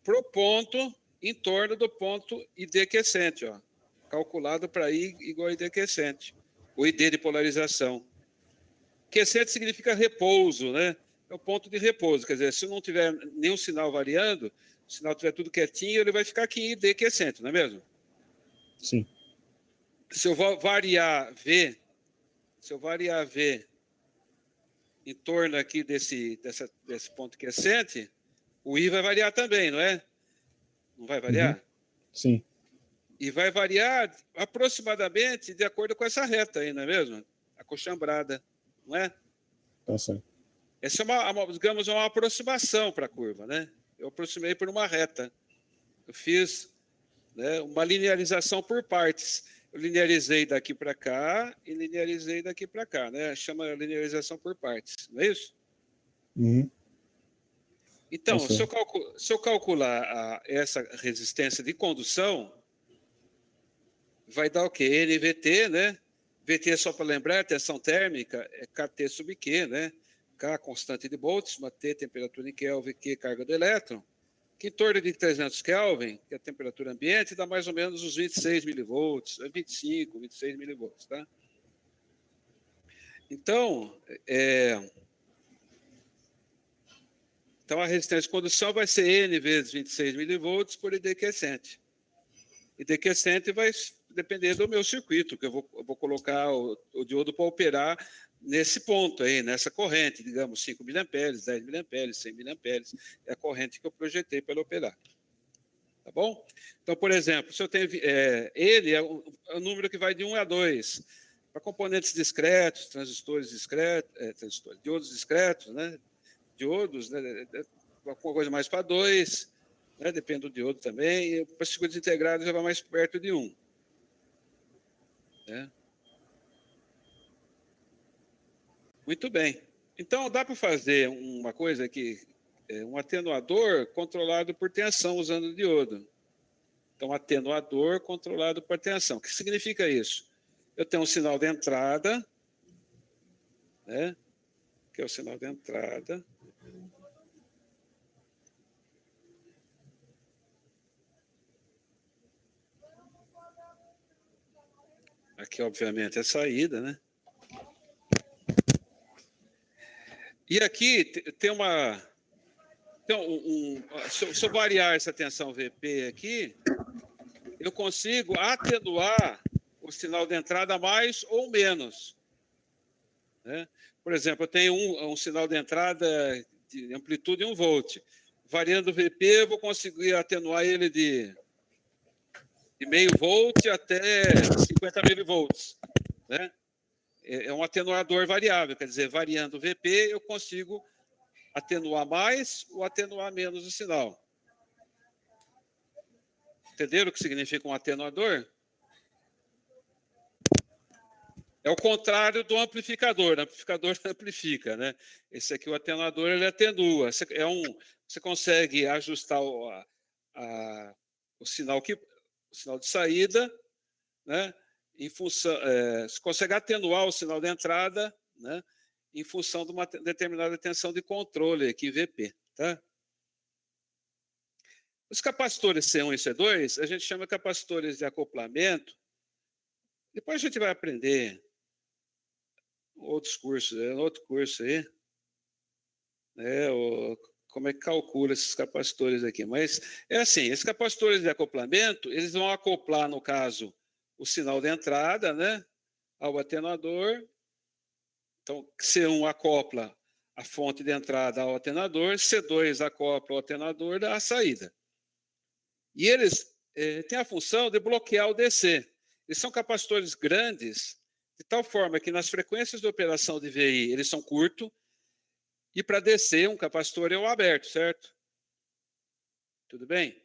para o ponto em torno do ponto ID quiescente, ó, calculado para I igual a ID quiescente, o ID de polarização. Quiescente significa repouso, né? É o ponto de repouso, quer dizer, se não tiver nenhum sinal variando, se o sinal estiver tudo quietinho, ele vai ficar aqui em ID quiescente, não é mesmo? Sim. Se eu variar V em torno aqui desse ponto quiescente, o I vai variar também, não é? Não vai variar? Uhum. Sim. E vai variar aproximadamente de acordo com essa reta aí, não é mesmo? Acochambrada, não é? Tá certo. Essa é digamos, uma aproximação para a curva, né? Eu aproximei por uma reta. Eu fiz, né, uma linearização por partes. Eu linearizei daqui para cá e linearizei daqui para cá, né? Chama linearização por partes, não é isso? Uhum. Então, Tá certo. se eu calcular essa resistência de condução, vai dar o quê? NVT, né? VT, só para lembrar, tensão térmica é KT sub Q, né? K, constante de Boltzmann, T, temperatura em Kelvin, Q, carga do elétron, que em torno de 300 Kelvin, que é a temperatura ambiente, dá mais ou menos uns 26 milivolts, 25, 26 milivolts, tá? Então, então a resistência de condução vai ser N vezes 26 milivolts por ID quiescente. ID quiescente vai depender do meu circuito, que eu vou colocar o diodo para operar nesse ponto aí, nessa corrente, digamos, 5 mA, 10 mA, 100 mA, é a corrente que eu projetei para ele operar. Tá bom? Então, por exemplo, se eu tenho, ele é o número que vai de 1 a 2. Para componentes discretos, transistores discretos, diodos discretos, né? Diodos, né? Alguma coisa mais para 2, né? Depende do diodo também. E para circuitos integrados já vai mais perto de 1. Né? Muito bem. Então, dá para fazer uma coisa aqui, um atenuador controlado por tensão usando o diodo. Então, atenuador controlado por tensão. O que significa isso? Eu tenho um sinal de entrada, né? Que é o sinal de entrada. Aqui, obviamente, é a saída, né? E aqui tem uma... Então, se eu variar essa tensão VP aqui, eu consigo atenuar o sinal de entrada mais ou menos. Né? Por exemplo, eu tenho um sinal de entrada de amplitude 1 volt. Variando o VP, eu vou conseguir atenuar ele de meio volt até 50 milivolts. Né? É um atenuador variável, quer dizer, variando o VP, eu consigo atenuar mais ou atenuar menos o sinal. Entenderam o que significa um atenuador? É o contrário do amplificador. O amplificador amplifica, né? Esse aqui, o atenuador, ele atenua. Você consegue ajustar o sinal de saída, né? Em função, você consegue atenuar o sinal de entrada, né? Em função de uma determinada tensão de controle aqui, VP, tá? Os capacitores C1 e C2, a gente chama de capacitores de acoplamento. Depois a gente vai aprender outros cursos, outro curso aí, como é que calcula esses capacitores aqui. Mas é assim, esses capacitores de acoplamento, eles vão acoplar, no caso, o sinal de entrada, né, ao atenuador. Então, C1 acopla a fonte de entrada ao atenuador, C2 acopla o atenuador à saída. E eles têm a função de bloquear o DC. Eles são capacitores grandes, de tal forma que nas frequências de operação de VI eles são curtos, e para DC um capacitor é o aberto, certo? Tudo bem?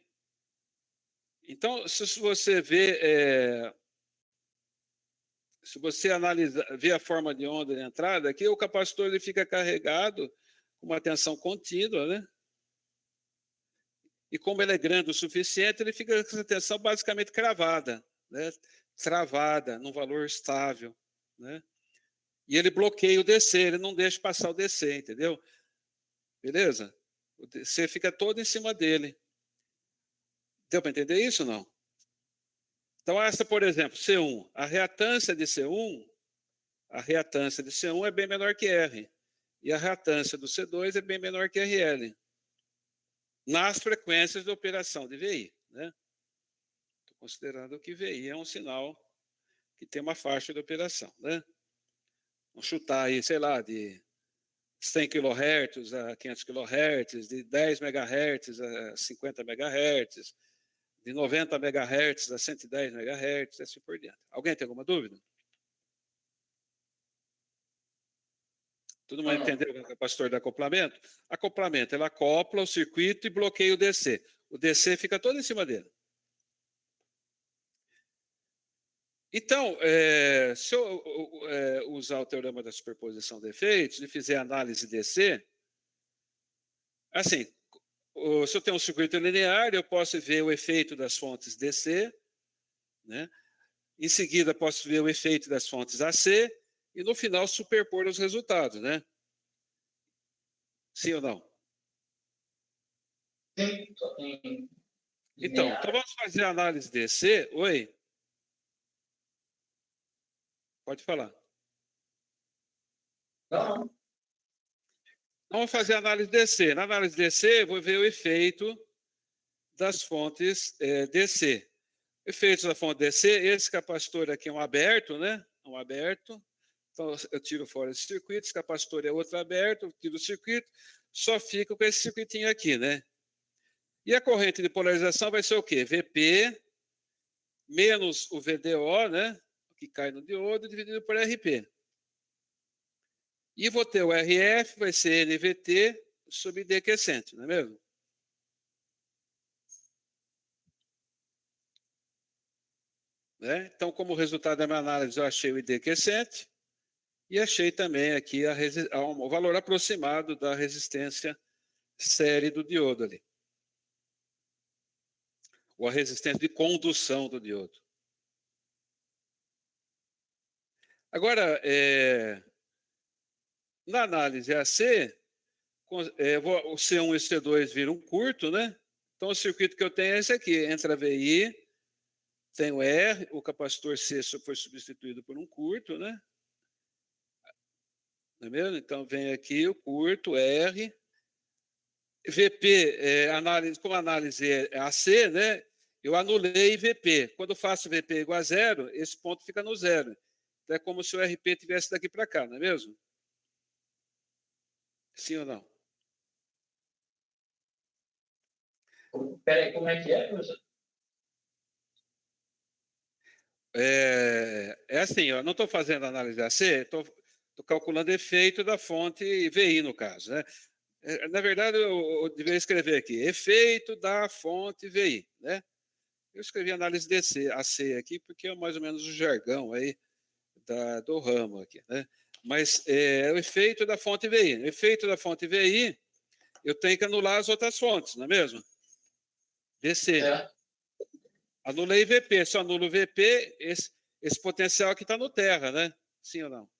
Então, se você vê, se você vê a forma de onda de entrada, aqui o capacitor ele fica carregado com uma tensão contínua, né? E como ele é grande o suficiente, ele fica com essa tensão basicamente cravada, né? Travada, num valor estável, né? E ele bloqueia o DC, ele não deixa passar o DC, entendeu? Beleza? O DC fica todo em cima dele. Deu para entender isso ou não? Então, essa, por exemplo, C1, a reatância de C1 é bem menor que R. E a reatância do C2 é bem menor que RL. Nas frequências de operação de VI, né? Estou considerando que VI é um sinal que tem uma faixa de operação, né? Vamos chutar aí, sei lá, de 100 kHz a 500 kHz, de 10 MHz a 50 MHz, de 90 MHz a 110 MHz, assim por diante. Alguém tem alguma dúvida? Todo mundo entendeu o capacitor de acoplamento? Acoplamento, ela acopla o circuito e bloqueia o DC. O DC fica todo em cima dele. Então, se eu usar o teorema da superposição de efeitos e fizer análise DC, assim, se eu tenho um circuito linear, eu posso ver o efeito das fontes DC, né? Em seguida, posso ver o efeito das fontes AC e, no final, superpor os resultados, né? Sim ou não? Sim, só tem Então, linear. vamos fazer a análise DC. Oi? Pode falar. Não, Vamos fazer a análise DC. Na análise DC, eu vou ver o efeito das fontes DC. Efeitos da fonte DC, esse capacitor aqui é um aberto, né? Um aberto. Então, eu tiro fora esse circuito, esse capacitor é outro aberto, eu tiro o circuito, só fico com esse circuitinho aqui, né? E a corrente de polarização vai ser o quê? VP menos o VDO, né? Que cai no diodo, dividido por RP. E vou ter o RF, vai ser NVT sobre D quiescente, não é mesmo? Né? Então, como resultado da minha análise, eu achei o ID quiescente e achei também aqui o valor aproximado da resistência série do diodo ali. Ou a resistência de condução do diodo. Agora, na análise AC, o C1 e o C2 viram curto, né? Então, o circuito que eu tenho é esse aqui. Entra a VI, tem o R, o capacitor C foi substituído por um curto, né? Não é mesmo? Então, vem aqui o curto, R. VP, como a análise é AC, né? Eu anulei VP. Quando eu faço VP igual a zero, esse ponto fica no zero. Então, é como se o RP tivesse daqui para cá, não é mesmo? Sim ou não? Peraí, como é que é, professor? É assim, eu não estou fazendo análise AC, estou calculando efeito da fonte VI, no caso, né? Na verdade, eu deveria escrever aqui, efeito da fonte VI, né? Eu escrevi análise DC, AC aqui, porque é mais ou menos o jargão aí do ramo aqui, né? Mas o efeito da fonte VI. O efeito da fonte VI, eu tenho que anular as outras fontes, não é mesmo? DC. Certo. Anulei VP, só anulo VP, esse potencial aqui está no terra, né? Sim ou não?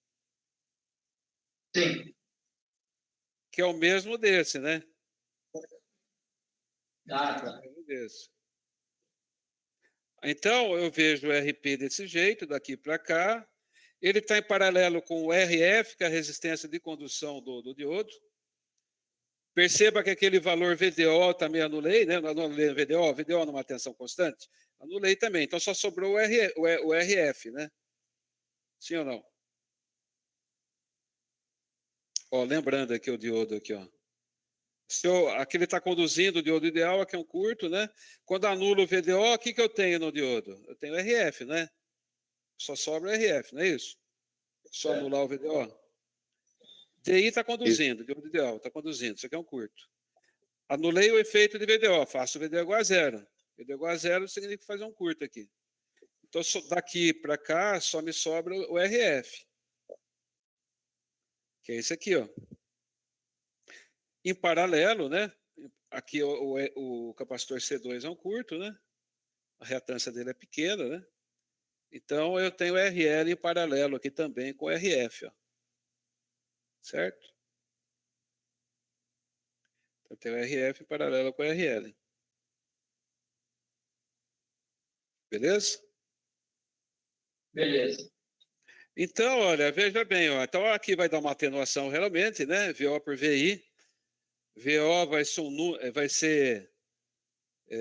Sim. Que é o mesmo desse, né? Ah, tá. Desse. Então, eu vejo o RP desse jeito, daqui para cá. Ele está em paralelo com o RF, que é a resistência de condução do diodo. Perceba que aquele valor VDO também anulei, né? Não anulei o VDO numa tensão constante. Anulei também. Então, só sobrou o RF, né? Sim ou não? Ó, lembrando aqui o diodo aqui, ó. Aqui ele está conduzindo o diodo ideal, aqui é um curto, né? Quando anulo o VDO, o que eu tenho no diodo? Eu tenho RF, né? Só sobra o RF, não é isso? Só anular o VDO. DI está conduzindo, diodo ideal, está conduzindo. Isso aqui é um curto. Anulei o efeito de VDO, faço o VDO igual a zero. VDO igual a zero significa fazer um curto aqui. Então, daqui para cá, só me sobra o RF. Que é esse aqui, ó. Em paralelo, né? Aqui o capacitor C2 é um curto, né? A reatância dele é pequena, né? Então, eu tenho RL em paralelo aqui também com RF, ó. Certo? Então, eu tenho RF em paralelo com RL. Beleza? Beleza. Então, olha, veja bem, ó. Então, aqui vai dar uma atenuação realmente, né? VO por VI. VO vai ser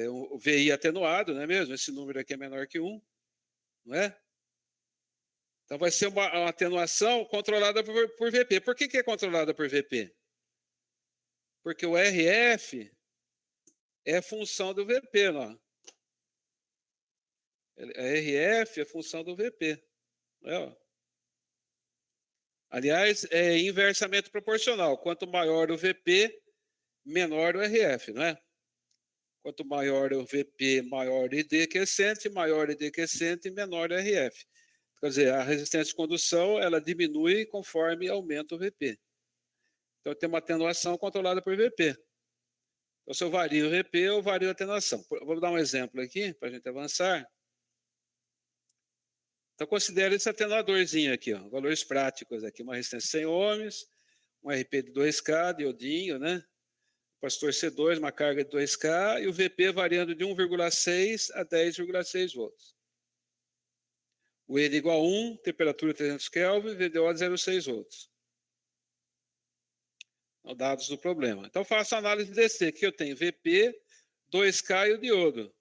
o VI atenuado, não é mesmo? Esse número aqui é menor que 1, não é? Então vai ser uma atenuação controlada por VP. Por que é controlada por VP? Porque o RF é função do VP, não? A RF é função do VP. Não é, ó? Aliás, é inversamente proporcional. Quanto maior o VP, menor o RF, não é? Quanto maior o VP, maior o ID quiescente, maior o ID quiescente, menor o RF. Quer dizer, a resistência de condução ela diminui conforme aumenta o VP. Então, tem uma atenuação controlada por VP. Então, se eu vario o VP, eu vario a atenuação. Vou dar um exemplo aqui, para a gente avançar. Então, considere esse atenuadorzinho aqui, ó, valores práticos aqui, uma resistência 100 ohms, um RP de 2K, diodinho, né? Capacitor C2, uma carga de 2K, e o VP variando de 1,6 a 10,6 volts. O N igual a 1, temperatura 300 Kelvin, VDO de 0,6 volts. São dados do problema. Então, faço a análise DC, que eu tenho VP, 2K e o diodo.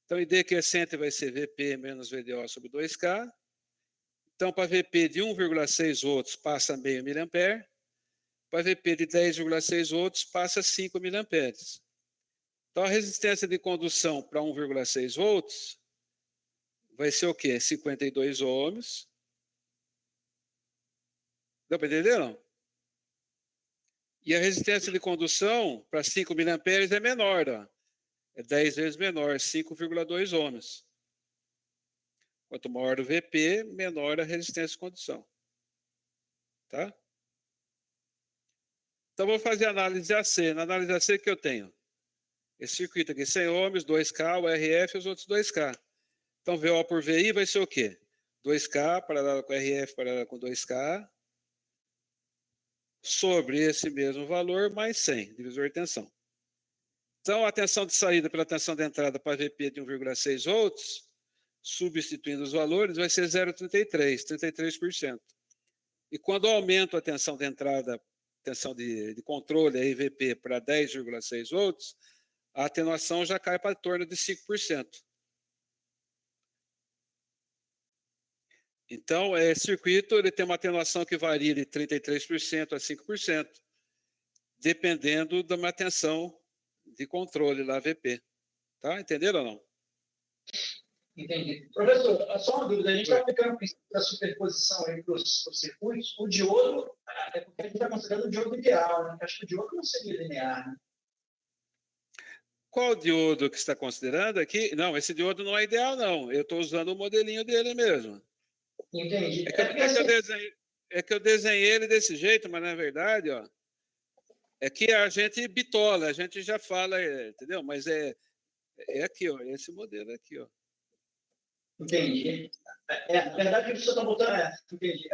Então, ID crescente vai ser VP menos VDO sobre 2K. Então, para VP de 1,6 volts, passa meio miliampere. Para VP de 10,6 volts, passa 5 miliamperes. Então, a resistência de condução para 1,6 volts vai ser o quê? 52 ohms. Deu para entender, não? E a resistência de condução para 5 miliamperes é menor, ó. É 10 vezes menor, 5,2 ohms. Quanto maior o VP, menor a resistência de condução. Tá? Então, vou fazer a análise AC. Na análise AC que eu tenho? Esse circuito aqui, 100 ohms, 2K, o RF e os outros 2K. Então, VO por VI vai ser o quê? 2K paralelo com RF paralelo com 2K, sobre esse mesmo valor, mais 100, divisor de tensão. Então, a tensão de saída pela tensão de entrada para VP de 1,6 volts, substituindo os valores, vai ser 0,33, 33%. E quando eu aumento a tensão de entrada, tensão de controle, a IVP, para 10,6 volts, a atenuação já cai para torno de 5%. Então, esse circuito ele tem uma atenuação que varia de 33% a 5%, dependendo de uma tensão de controle lá, VP. Tá? Entenderam ou não? Entendi. Professor, só uma dúvida. A gente está aplicando o princípio da superposição aí para os circuitos. O diodo, é porque a gente está considerando o diodo ideal, né? Acho que o diodo não seria linear, né? Qual diodo que você está considerando aqui? Não, esse diodo não é ideal, não. Eu estou usando o modelinho dele mesmo. Entendi. É que eu desenhei ele desse jeito, mas na verdade, ó, é que a gente bitola, a gente já fala, entendeu? Mas é aqui, ó, esse modelo aqui, ó. Entendi. Na verdade, o que você está botando entendi,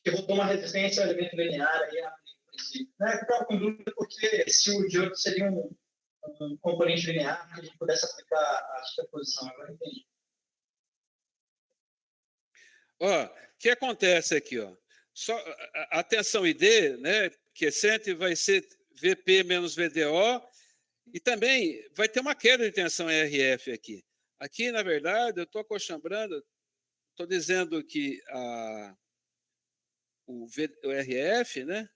que botou uma resistência ao elemento linear aí a princípio. Né? Eu estava com dúvida porque se o diodo seria um componente linear, que a gente pudesse aplicar a superposição. Agora entendi. Ó, o que acontece aqui, ó? Só a tensão ID, né, crescente vai ser VP menos VDO, e também vai ter uma queda de tensão RF aqui. Aqui, na verdade, eu estou acochambrando, estou dizendo que o RF, né?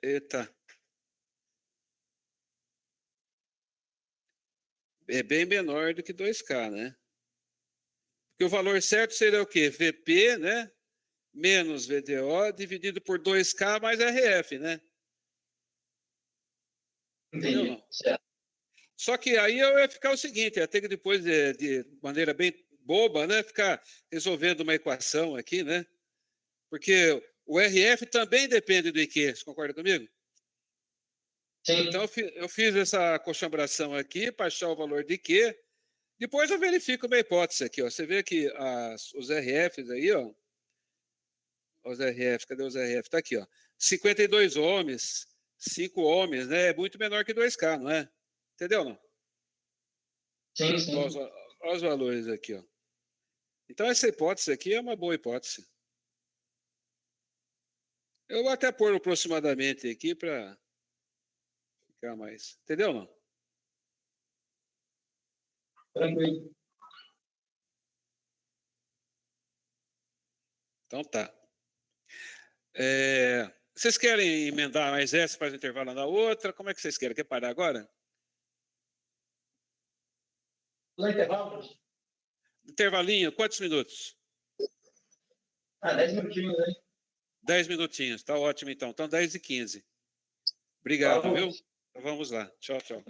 Eita. É bem menor do que 2K, né? Porque o valor certo seria o quê? VP, né? Menos VDO dividido por 2K mais RF, né? Entendeu? Entendi. Certo. Só que aí eu ia ficar o seguinte, ia ter que depois, de maneira bem boba, né? Ficar resolvendo uma equação aqui, né? Porque o RF também depende do IQ, você concorda comigo? Sim. Então eu fiz essa acochambração aqui para achar o valor de IQ. Depois eu verifico uma hipótese aqui, ó. Você vê que os RFs aí, ó. Os RFs, cadê os RFs? Está aqui, ó. 52 ohms, 5 ohms, né? É muito menor que 2K, não é? Entendeu, não? Sim, sim. Olha os valores aqui, ó. Então, essa hipótese aqui é uma boa hipótese. Eu vou até pôr aproximadamente aqui para ficar mais. Entendeu, não? Tranquilo. Então, tá. Vocês querem emendar mais essa, faz um intervalo na outra? Como é que vocês querem? Quer parar agora? No intervalo? Intervalinho, quantos minutos? 10 minutinhos aí. 10 minutinhos, tá ótimo então. Então, 10h15. Obrigado, Tá bom. viu? Então, vamos lá. Tchau, tchau.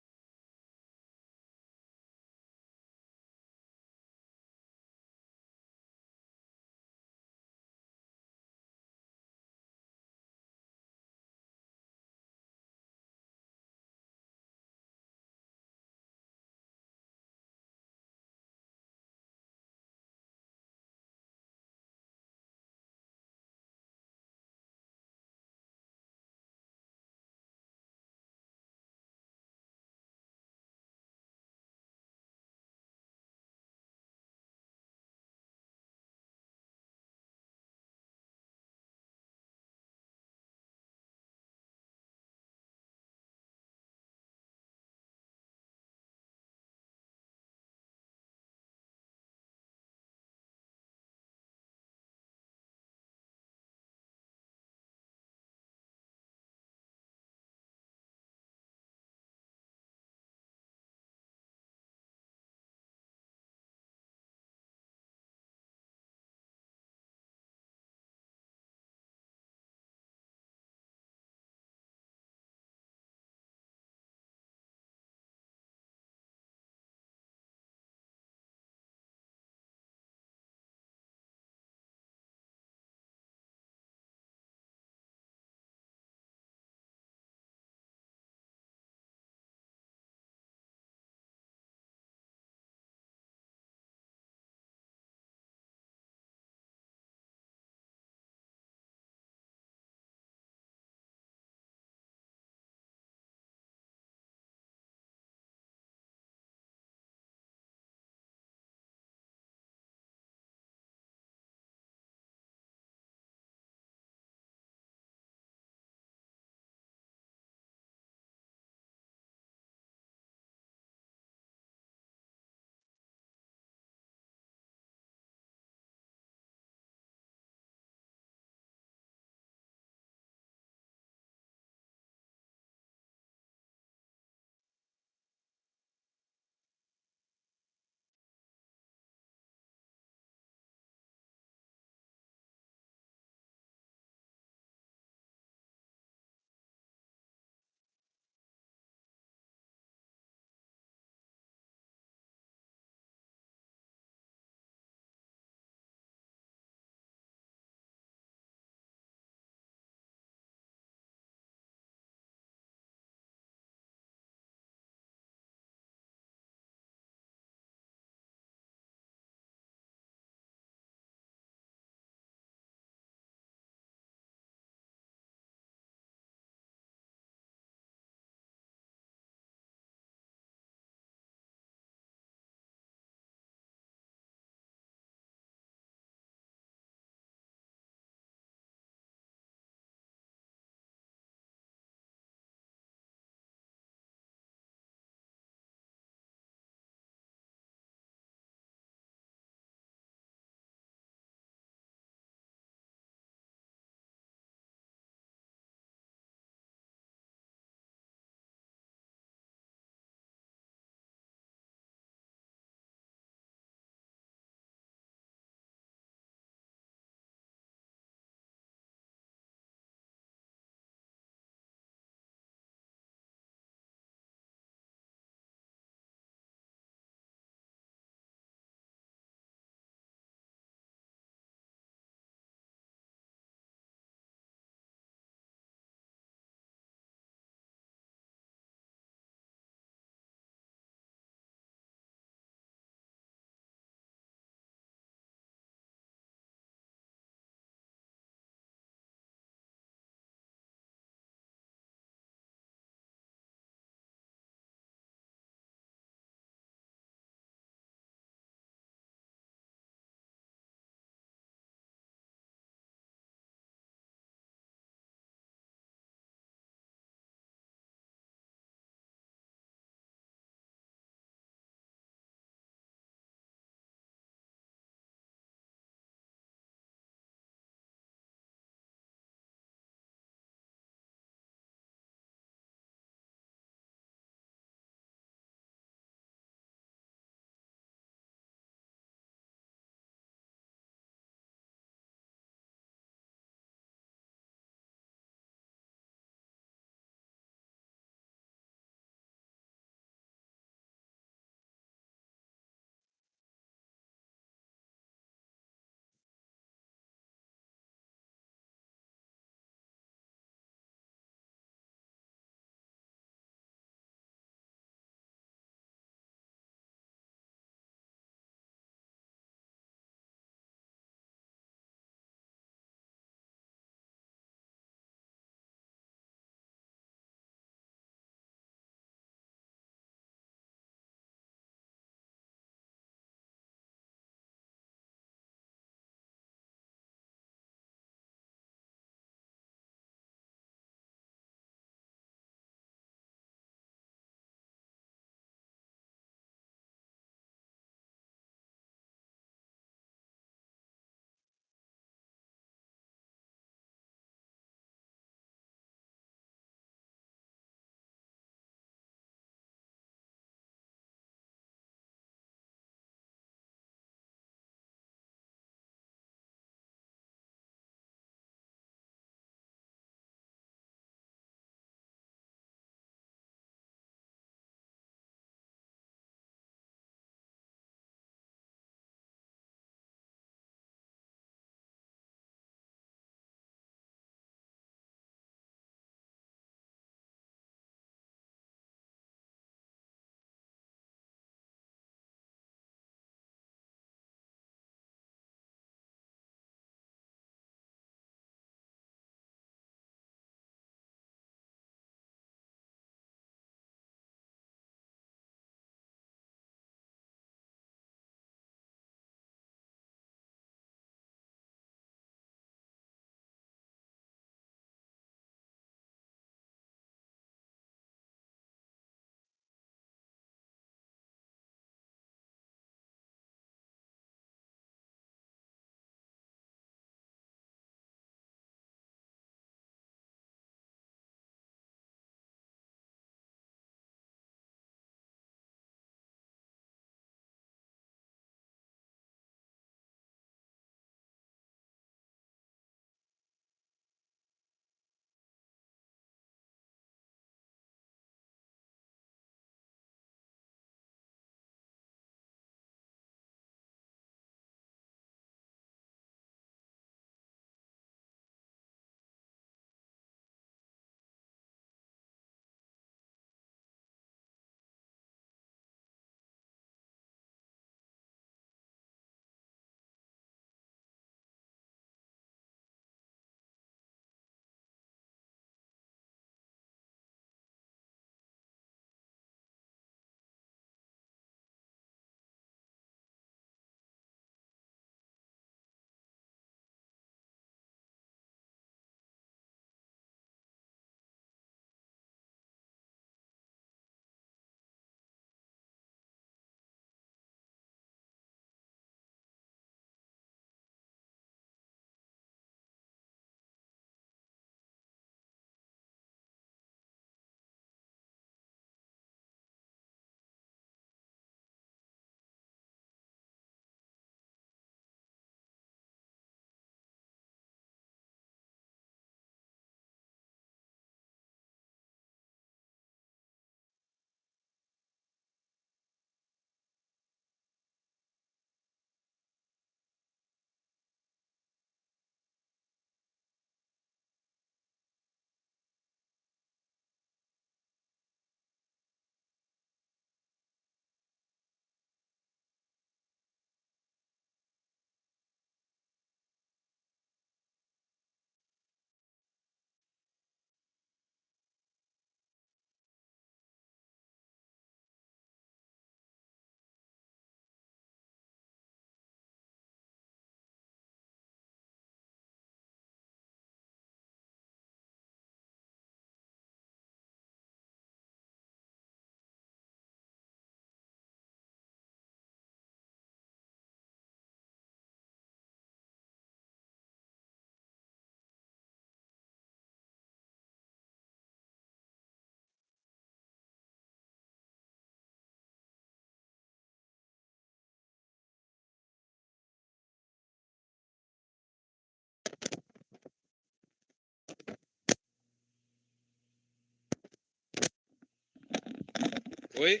Oi?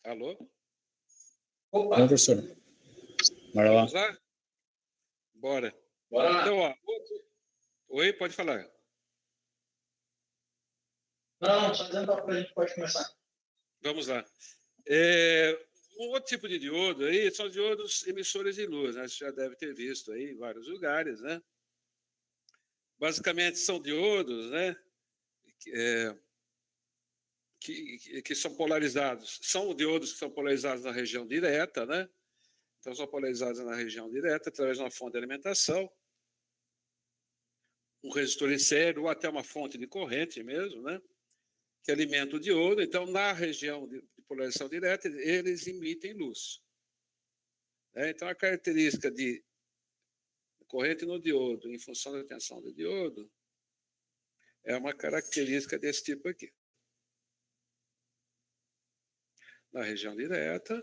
Alô? Opa, professor. Bora lá. Vamos lá? Bora. bora lá. Então, ó, oi, pode falar. Não, só dizendo para a gente pode começar. Vamos lá. Um outro tipo de diodo aí são diodos emissores de luz, né? Você já deve ter visto aí em vários lugares, né? Basicamente são diodos, né? Que são polarizados. São diodos que são polarizados na região direta, né? Então são polarizados na região direta através de uma fonte de alimentação, um resistor em série ou até uma fonte de corrente mesmo, né? Que alimenta o diodo. Então, na região de polarização direta, eles emitem luz. Então, a característica de corrente no diodo, em função da tensão do diodo, é uma característica desse tipo aqui. Na região direta.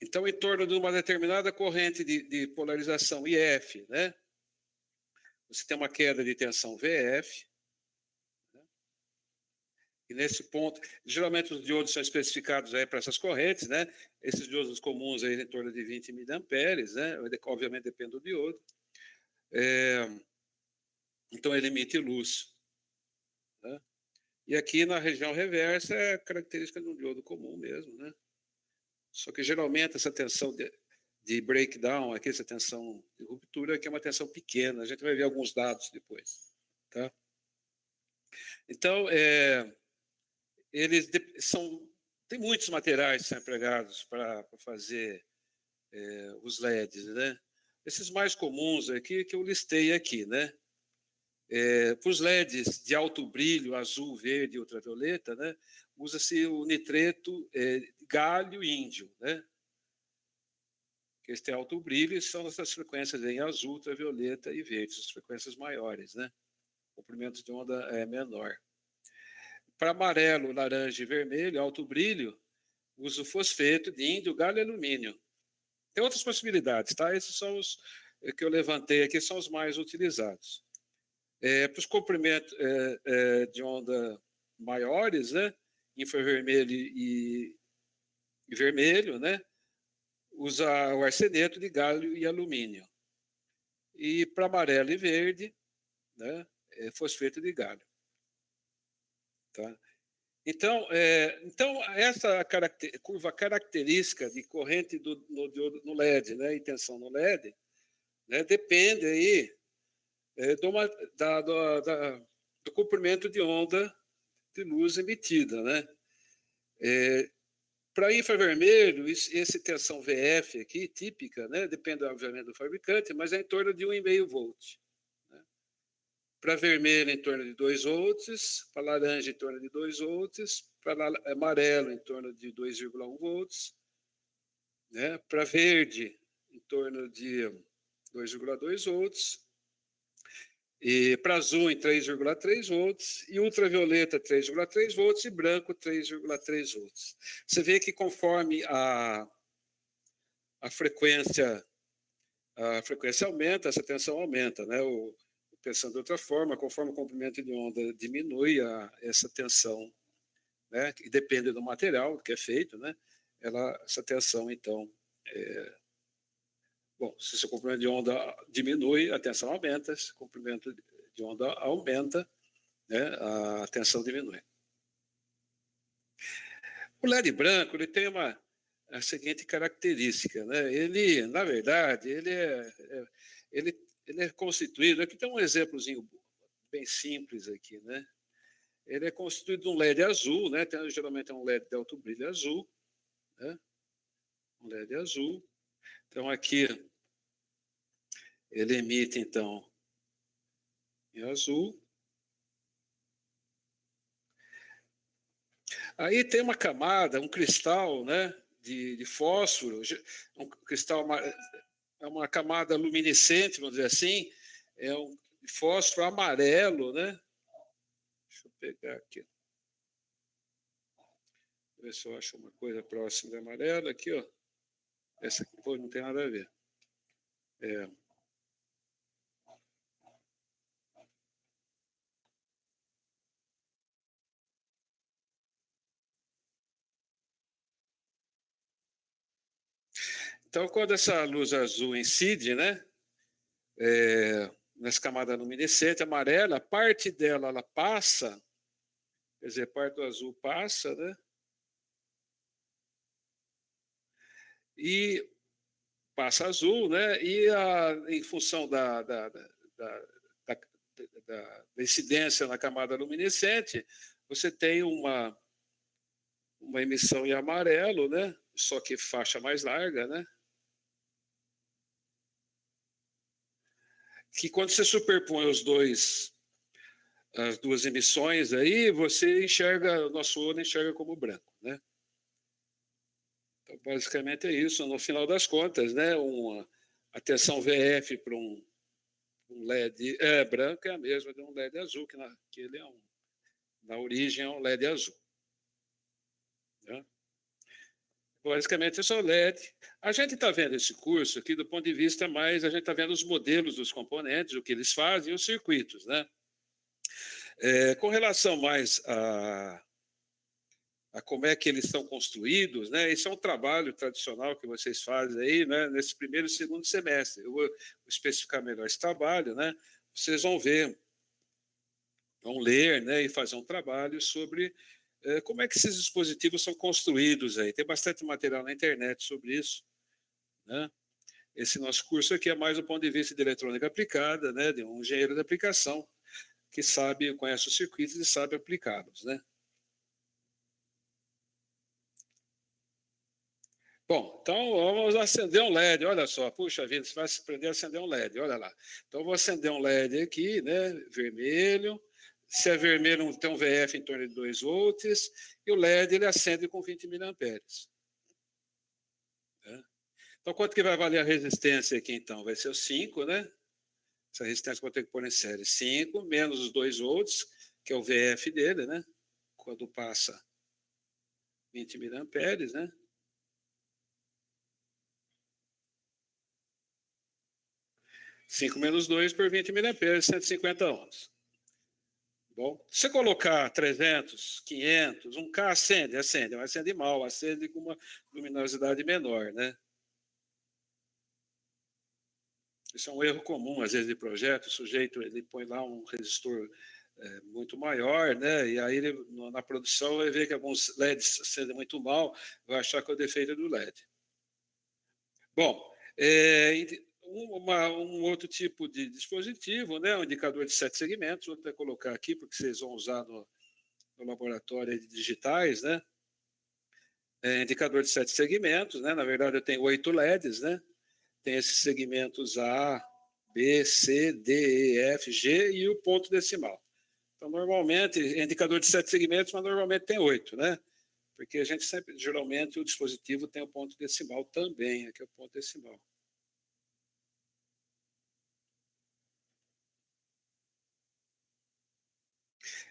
Então, em torno de uma determinada corrente de polarização IF, né? Você tem uma queda de tensão VF. E nesse ponto, geralmente os diodos são especificados aí para essas correntes, né? Esses diodos comuns aí em torno de 20 miliamperes, né? Obviamente depende do diodo. Então ele emite luz, né? E aqui na região reversa é característica de um diodo comum mesmo, né? Só que geralmente essa tensão de breakdown, aqui essa tensão de ruptura, aqui é uma tensão pequena. A gente vai ver alguns dados depois, tá? Então, eles tem muitos materiais que são empregados para fazer os LEDs, né? Esses mais comuns aqui que eu listei aqui, né? Para os LEDs de alto brilho, azul, verde e ultravioleta, né? Usa-se o nitreto galho índio, né? Que eles têm alto brilho e são essas frequências em azul, ultravioleta e verde, as frequências maiores, né? O comprimento de onda é menor. Para amarelo, laranja e vermelho, alto brilho, usa o fosfeto de índio, galho e alumínio. Tem outras possibilidades, tá? Esses são os que eu levantei aqui, são os mais utilizados. Para os comprimentos de onda maiores, né? Infravermelho e vermelho, né? Usa o arseneto de galho e alumínio. E para amarelo e verde, né? Fosfeto de galho. Tá? Então, essa curva característica de corrente no LED, né, e tensão no LED, né, depende aí do comprimento de onda de luz emitida, né? Para infravermelho, essa tensão VF aqui, típica, né, depende obviamente do fabricante, mas é em torno de 1,5 volt. Para vermelho, em torno de 2 volts, para laranja, em torno de 2 volts, para amarelo, em torno de 2,1 volts, né? Para verde, em torno de 2,2 volts, e para azul, em 3,3 volts, e ultravioleta, 3,3 volts, e branco, 3,3 volts. Você vê que conforme a frequência aumenta, essa tensão aumenta, né? Pensando de outra forma, conforme o comprimento de onda diminui essa tensão, né, que depende do material que é feito, né, essa tensão, então, se o seu comprimento de onda diminui, a tensão aumenta, se o comprimento de onda aumenta, né, a tensão diminui. O LED branco ele tem a seguinte característica, né, ele, na verdade, ele é constituído, aqui tem um exemplozinho bem simples aqui, né? Ele é constituído de um LED azul, né? Geralmente é um LED de alto brilho azul, né? Um LED azul. Então aqui ele emite então em azul. Aí tem uma camada, um cristal, né? De fósforo, um cristal é uma camada luminescente, vamos dizer assim, é um fósforo amarelo, né? Deixa eu pegar aqui. Ver se eu acho uma coisa próxima de amarelo. Aqui, ó. Essa aqui não tem nada a ver. Então, quando essa luz azul incide, né, nessa camada luminescente amarela, parte dela ela passa, quer dizer, parte do azul passa, né, e passa azul, né, e em função da incidência na camada luminescente, você tem uma emissão em amarelo, né, só que faixa mais larga, né, que quando você superpõe as duas emissões aí, você enxerga, o nosso olho enxerga como branco, né? Então, basicamente é isso, no final das contas, né? A tensão VF para um LED branco é a mesma de um LED azul, que ele na origem é um LED azul. Né? Basicamente, isso é o LED. A gente está vendo esse curso aqui do ponto de vista mais, a gente está vendo os modelos dos componentes, o que eles fazem e os circuitos, né? Com relação mais a como é que eles são construídos, né? Isso é um trabalho tradicional que vocês fazem aí, né? Nesse primeiro e segundo semestre. Eu vou especificar melhor esse trabalho, né? Vocês vão ver, vão ler, né? E fazer um trabalho sobre como é que esses dispositivos são construídos aí. Tem bastante material na internet sobre isso, né? Esse nosso curso aqui é mais do ponto de vista de eletrônica aplicada, né? De um engenheiro de aplicação que conhece os circuitos e sabe aplicá-los, né? Bom, então vamos acender um LED, olha só, puxa vida, você vai aprender a acender um LED, olha lá. Então eu vou acender um LED aqui, né, vermelho, se é vermelho tem um VF em torno de 2 volts, e o LED ele acende com 20 miliamperes. Então quanto que vai valer a resistência aqui então? Vai ser o 5, né? Essa resistência que eu vou ter que pôr em série, 5 menos os 2 volts, que é o VF dele, né? Quando passa 20 miliamperes, né? 5 menos 2 por 20 miliamperes, 150 ohms. Bom, se você colocar 300, 500, 1K, acende, mas acende mal, acende com uma luminosidade menor, né? Isso é um erro comum, às vezes, de projeto, o sujeito ele põe lá um resistor muito maior, né? E aí ele, na produção vai ver que alguns LEDs acendem muito mal, vai achar que é o defeito do LED. Bom, um outro tipo de dispositivo, né? Um indicador de 7 segmentos, vou até colocar aqui, porque vocês vão usar no laboratório de digitais, né? Indicador de 7 segmentos, né? Na verdade, eu tenho 8 LEDs, né? Tem esses segmentos A, B, C, D, E, F, G e o ponto decimal. Então, normalmente, é indicador de 7 segmentos, mas normalmente tem 8, né? Porque a gente sempre, geralmente, o dispositivo tem o ponto decimal também, aqui é o ponto decimal.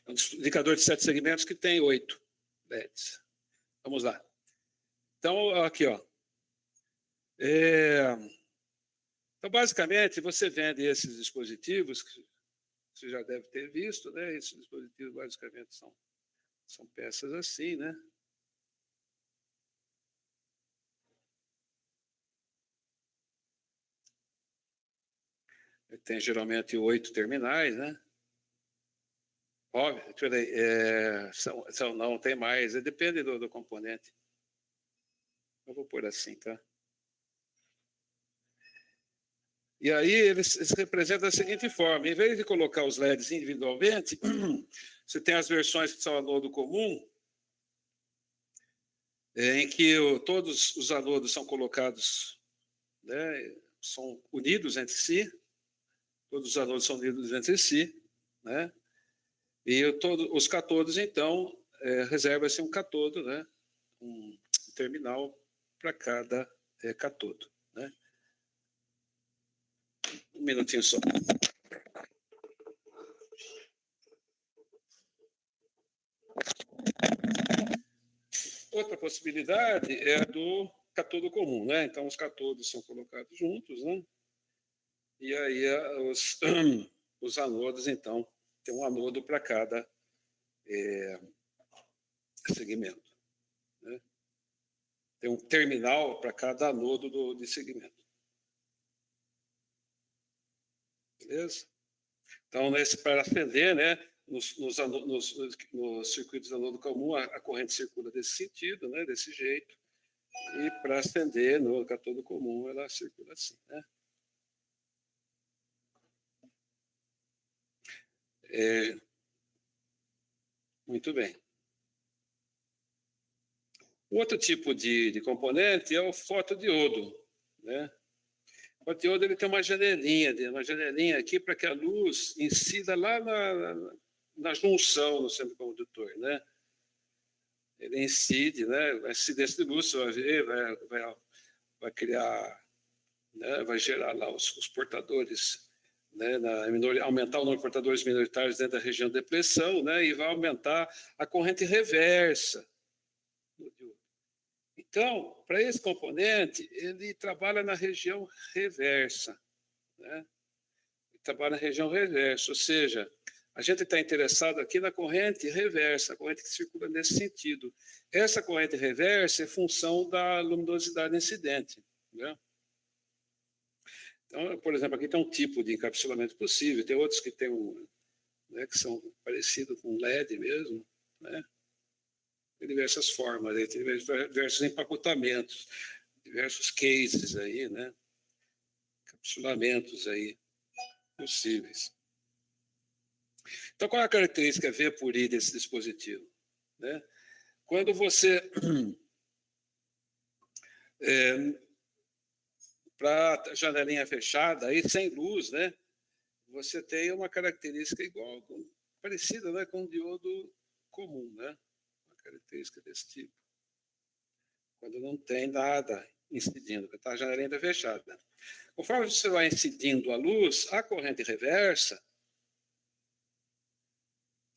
É um indicador de 7 segmentos que tem 8 LEDs. Vamos lá. Então, aqui, ó. Então, basicamente, você vende esses dispositivos, que você já deve ter visto, né? Esses dispositivos, basicamente, são peças assim, né? Tem geralmente 8 terminais, né? Óbvio, não, tem mais, depende do componente. Eu vou pôr assim, tá? E aí eles representam da seguinte forma, em vez de colocar os LEDs individualmente, você tem as versões que são anodo comum, em que todos os anodos são colocados, né, são unidos entre si, todos os anodos são unidos entre si, né? E os catodos, então, reserva-se um catodo, né? Um terminal para cada catodo, né? Um minutinho só. Outra possibilidade é a do catodo comum, né? Então, os catodos são colocados juntos, né? E aí os anodos, então, tem um anodo para cada segmento. Né? Tem um terminal para cada nodo de segmento. Beleza? Então, para acender, né, nos circuitos de anodo comum, a corrente circula desse sentido, né, desse jeito. E para acender no cátodo comum, ela circula assim, né? Muito bem. O outro tipo de componente é o fotodiodo, né? O fotodiodo ele tem uma janelinha aqui para que a luz incida lá na junção no semicondutor, né? Ele incide, né? A incidência de luz, você vai ver, vai criar, né? Vai gerar lá os portadores, né? Aumentar o número de portadores minoritários dentro da região de depressão, né? E vai aumentar a corrente reversa do diodo. Então, para esse componente, ele trabalha na região reversa, né? Ele trabalha na região reversa, ou seja, a gente está interessado aqui na corrente reversa, a corrente que circula nesse sentido. Essa corrente reversa é função da luminosidade incidente, né? Então, por exemplo, aqui tem um tipo de encapsulamento possível, tem outros que tem né, que são parecidos com LED mesmo, né? Tem diversas formas, tem diversos empacotamentos, diversos cases aí, né? Encapsulamentos aí possíveis. Então, qual é a característica V por I desse dispositivo? Né? Quando você, para a janelinha fechada, aí, sem luz, né? Você tem uma característica igual, parecida, né, com um diodo comum, né? Uma característica desse tipo. Quando não tem nada incidindo, está a janelinha fechada. Conforme você vai incidindo a luz, a corrente reversa,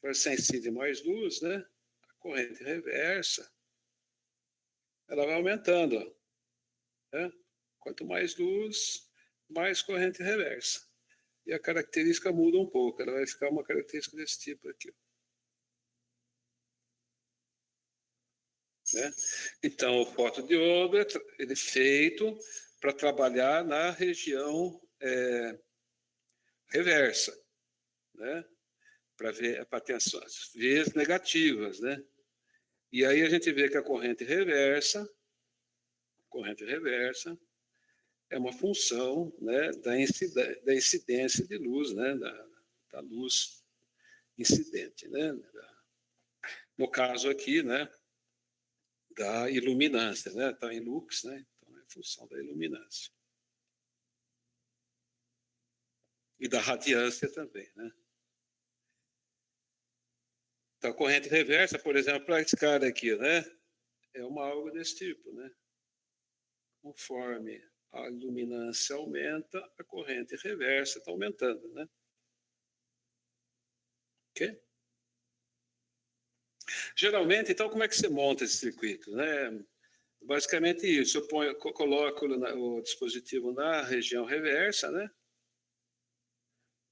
você incide mais luz, né? A corrente reversa, ela vai aumentando. Ó, né? Quanto mais luz, mais corrente reversa. E a característica muda um pouco, ela vai ficar uma característica desse tipo aqui. Né? Então, o fotodiodo ele é feito para trabalhar na região reversa, né? Para ter as vias negativas, né? E aí a gente vê que a corrente reversa é uma função, né, da incidência de luz, né, da luz incidente, né? No caso aqui, né, da iluminância, né? Está em lux, né? Então é função da iluminância. E da radiância também, né? Então, a corrente reversa, por exemplo, para esse cara aqui, né? É algo desse tipo, né? Conforme a iluminância aumenta, a corrente reversa está aumentando, né? Ok? Geralmente, então, como é que você monta esse circuito, né? Basicamente isso, eu coloco o dispositivo na região reversa, né?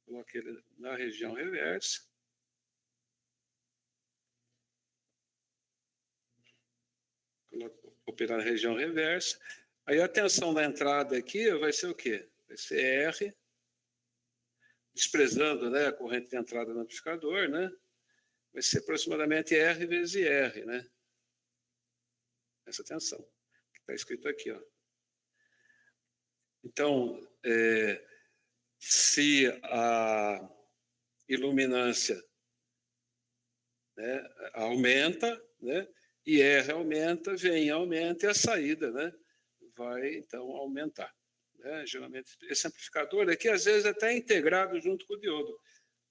Coloco ele na região reversa. Operar na região reversa. Aí a tensão da entrada aqui vai ser o quê? Vai ser R, desprezando, né, a corrente de entrada no amplificador, né? Vai ser aproximadamente R vezes R, né? Essa tensão, que está escrito aqui, ó. Então, se a iluminância, né, aumenta, né? E R aumenta, vem aumenta e a saída, né, vai então aumentar. Né? Geralmente esse amplificador aqui às vezes até é integrado junto com o diodo,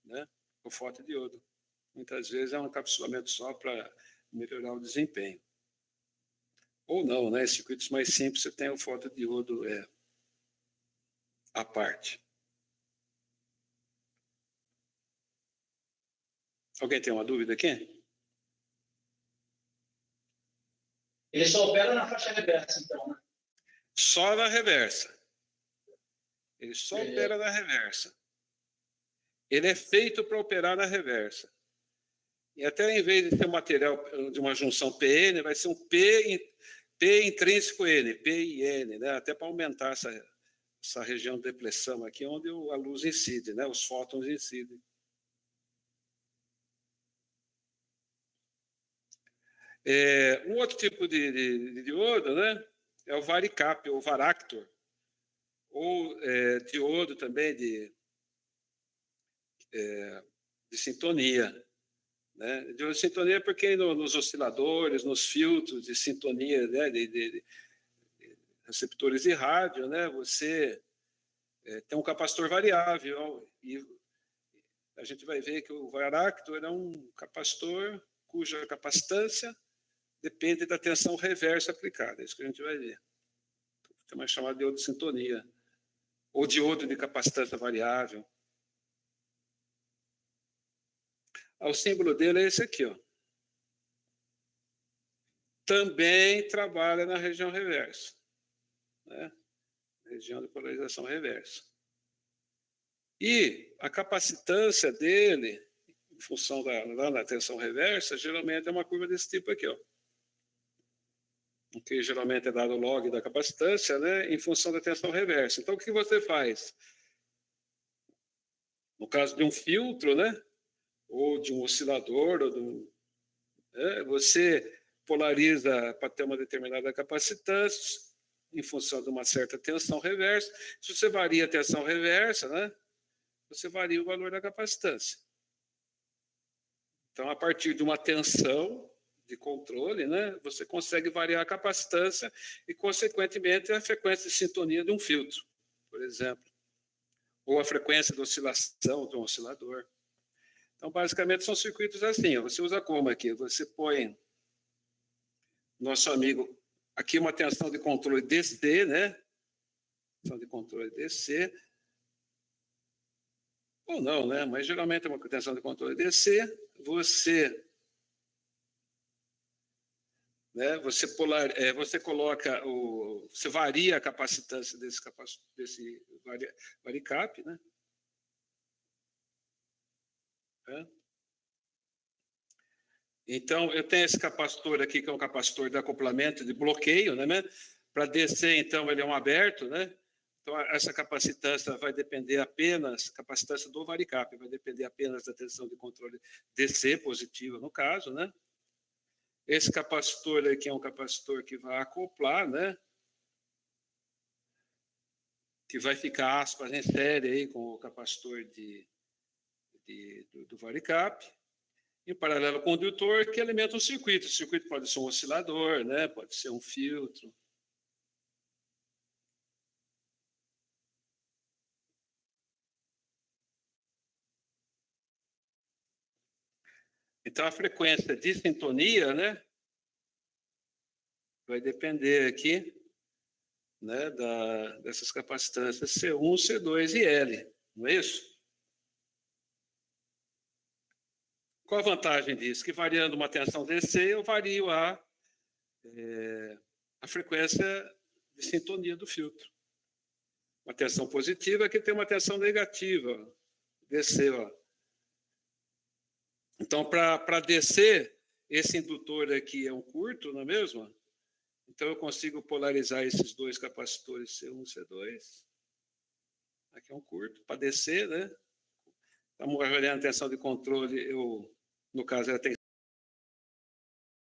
né? O fotodiodo. Muitas vezes é um encapsulamento só para melhorar o desempenho. Ou não, né? Em circuitos mais simples você tem o fotodiodo à parte. Alguém tem uma dúvida aqui? Ele só opera na faixa reversa, então, né? Só na reversa. Ele só opera na reversa. Ele é feito para operar na reversa. E até em vez de ter um material de uma junção PN, vai ser um P P intrínseco N, P e N, né? Até para aumentar essa região de depressão aqui, onde a luz incide, né? Os fótons incidem. Um outro tipo de diodo, né? É o varicap, ou varactor, ou diodo também de sintonia. Né? Diodo de sintonia é porque nos osciladores, nos filtros de sintonia, né? de receptores de rádio, né? Você tem um capacitor variável, e a gente vai ver que o varactor é um capacitor cuja capacitância depende da tensão reversa aplicada. É isso que a gente vai ver. Também é chamado de diodo de sintonia, ou diodo de capacitância variável. O símbolo dele é esse aqui, ó. Também trabalha na região reversa, né? Região de polarização reversa. E a capacitância dele, em função da tensão reversa, geralmente é uma curva desse tipo aqui, ó. Que geralmente é dado log da capacitância, né, em função da tensão reversa. Então, o que você faz? No caso de um filtro, né, ou de um oscilador, ou você polariza para ter uma determinada capacitância em função de uma certa tensão reversa. Se você varia a tensão reversa, né, você varia o valor da capacitância. Então, a partir de uma tensão de controle, né, você consegue variar a capacitância e, consequentemente, a frequência de sintonia de um filtro, por exemplo, ou a frequência de oscilação de um oscilador. Então, basicamente, são circuitos assim. Você usa como aqui? Você põe, nosso amigo, aqui uma tensão de controle DC, né? Tensão de controle DC. Ou não, né? Mas geralmente é uma tensão de controle DC. Você coloca você varia a capacitância desse varicap, né? Então, eu tenho esse capacitor aqui, que é um capacitor de acoplamento, de bloqueio, né? Para DC, então, ele é um aberto, né? Então, essa capacitância vai depender apenas, capacitância do varicap, vai depender apenas da tensão de controle DC positiva, no caso, né? Esse capacitor aqui é um capacitor que vai acoplar, né? Que vai ficar, aspas, em série aí com o capacitor do varicap. Em paralelo com o condutor, que alimenta um circuito. O circuito pode ser um oscilador, né? Pode ser um filtro. Então, a frequência de sintonia, né, vai depender aqui, né, dessas capacitâncias C1, C2 e L, não é isso? Qual a vantagem disso? Que variando uma tensão DC, eu vario a frequência de sintonia do filtro. Uma tensão positiva é que tem uma tensão negativa, DC, ó. Então, para DC, esse indutor aqui é um curto, não é mesmo? Então, eu consigo polarizar esses dois capacitores C1 e C2. Aqui é um curto, para DC, né? Estamos avaliando a tensão de controle, no caso, ela tem